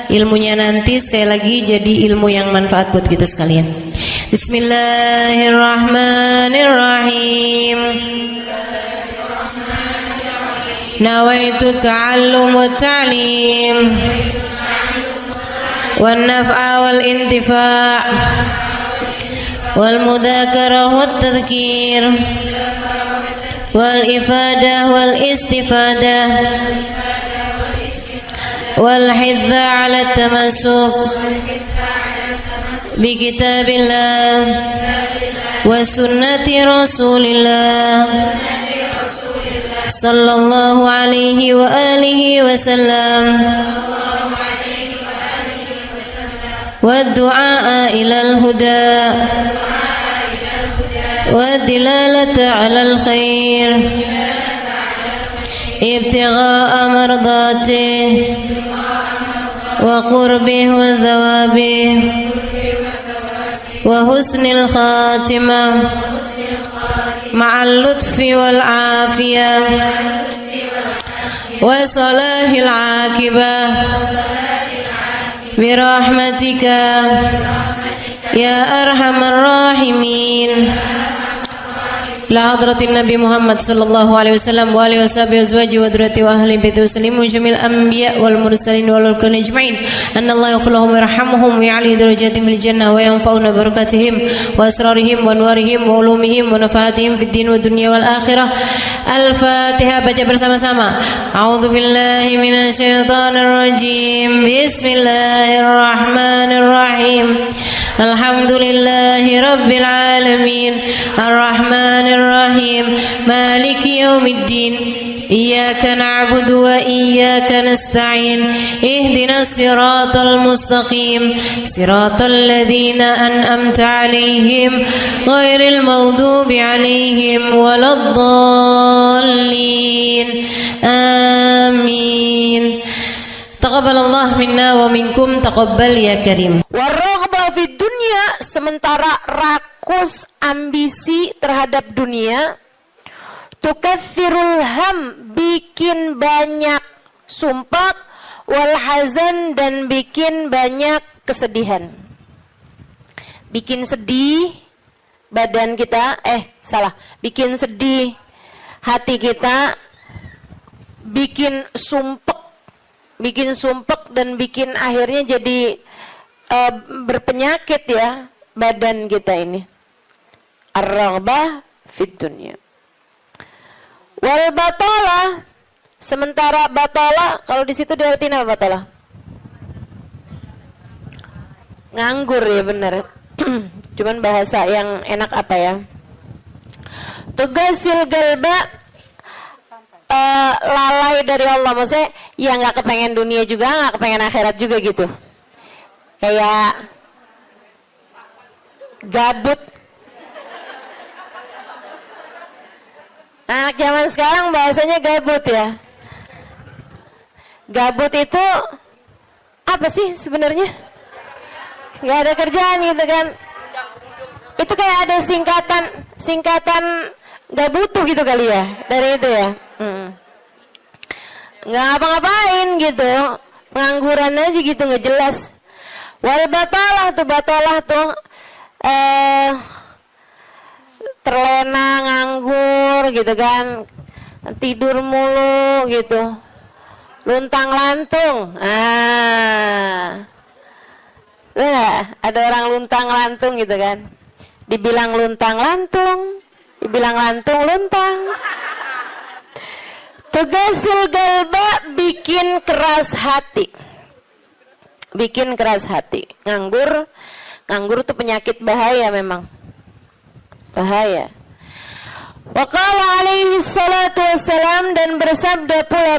ilmunya nanti sekali lagi jadi ilmu yang manfaat buat kita sekalian. Bismillahirrahmanirrahim. Nawaitu ta'allum wa ta'lim wan naf'a wal intifa' wal mudzakarah wat tadhkir wal ifadah wal istifadah wal hidza 'ala tamassuk bi kitabillah wa sunnati rasulillah sallallahu alaihi wa alihi wasallam wa du'a ilal huda والدلالة على الخير ابتغاء مرضاته وقربه وثوابه وحسن الخاتمة مع اللطف والعافية وصلاح العاقبة برحمتك يا أرحم الراحمين. La hadratin Nabi Muhammad sallallahu alaihi wasallam wa alihi washabihi azwaji wa dzurriyyati wa ahli baiti wasallimu jamil anbiya wal mursalin wal kulli ajma'in anna Allah yaghfir lahum wa yarhamhum wa ya'li darajatihim fil jannah wa yanfa'una barakatihim wa asrarihim wa anwarihim wa ulumihim wa nafaatihim fid din wa dunya wal akhirah. Al-Fatihah, baca bersama-sama. A'udzu billahi minasy syaithanir rajim. Bismillahirrahmanirrahim. Alhamdulillahi Rabbil Alamin Ar-Rahmanir Rahim Maliki Yawmiddin Iyyaka na'budu wa iyyaka nasta'in Ihdinas siratal mustaqim Siratal ladzina an'amta 'alaihim ghairil maghdubi 'alaihim waladdallin. Amin. Taqabbalallah minna wa minkum taqabbal ya karim. Warraghbah fid dunya, sementara rakus ambisi terhadap dunia, tukathirul ham, bikin banyak sumpah, wal hazan, dan bikin banyak kesedihan. Bikin sedih badan kita, bikin sedih hati kita, bikin sumpek dan bikin akhirnya jadi berpenyakit ya badan kita ini. Ar-raghbah fid dunya. Wal batalah, sementara batalah, kalau di situ diartiin apa batalah? Nganggur ya, benar. Cuman bahasa yang enak apa ya? Tugasil galba, lalai dari Allah, maksudnya ya nggak kepengen dunia juga, nggak kepengen akhirat juga gitu. Kayak gabut. Anak zaman sekarang bahasanya gabut ya. Gabut itu apa sih sebenarnya? Gak ada kerjaan gitu kan. Itu kayak ada singkatan gak butuh gitu kali ya, dari itu ya. Gak ngapa-ngapain gitu, pengangguran aja gitu, gak jelas. Wal batalah tuh terlena, nganggur gitu kan, tidur mulu gitu, luntang lantung. Ada orang luntang lantung gitu kan, dibilang luntang lantung, dibilang lantung luntang. Tugasil galba, bikin keras hati, bikin keras hati. Nganggur tuh penyakit bahaya, memang bahaya. Wa qala alaihi salatu wassalam, dan bersabda pula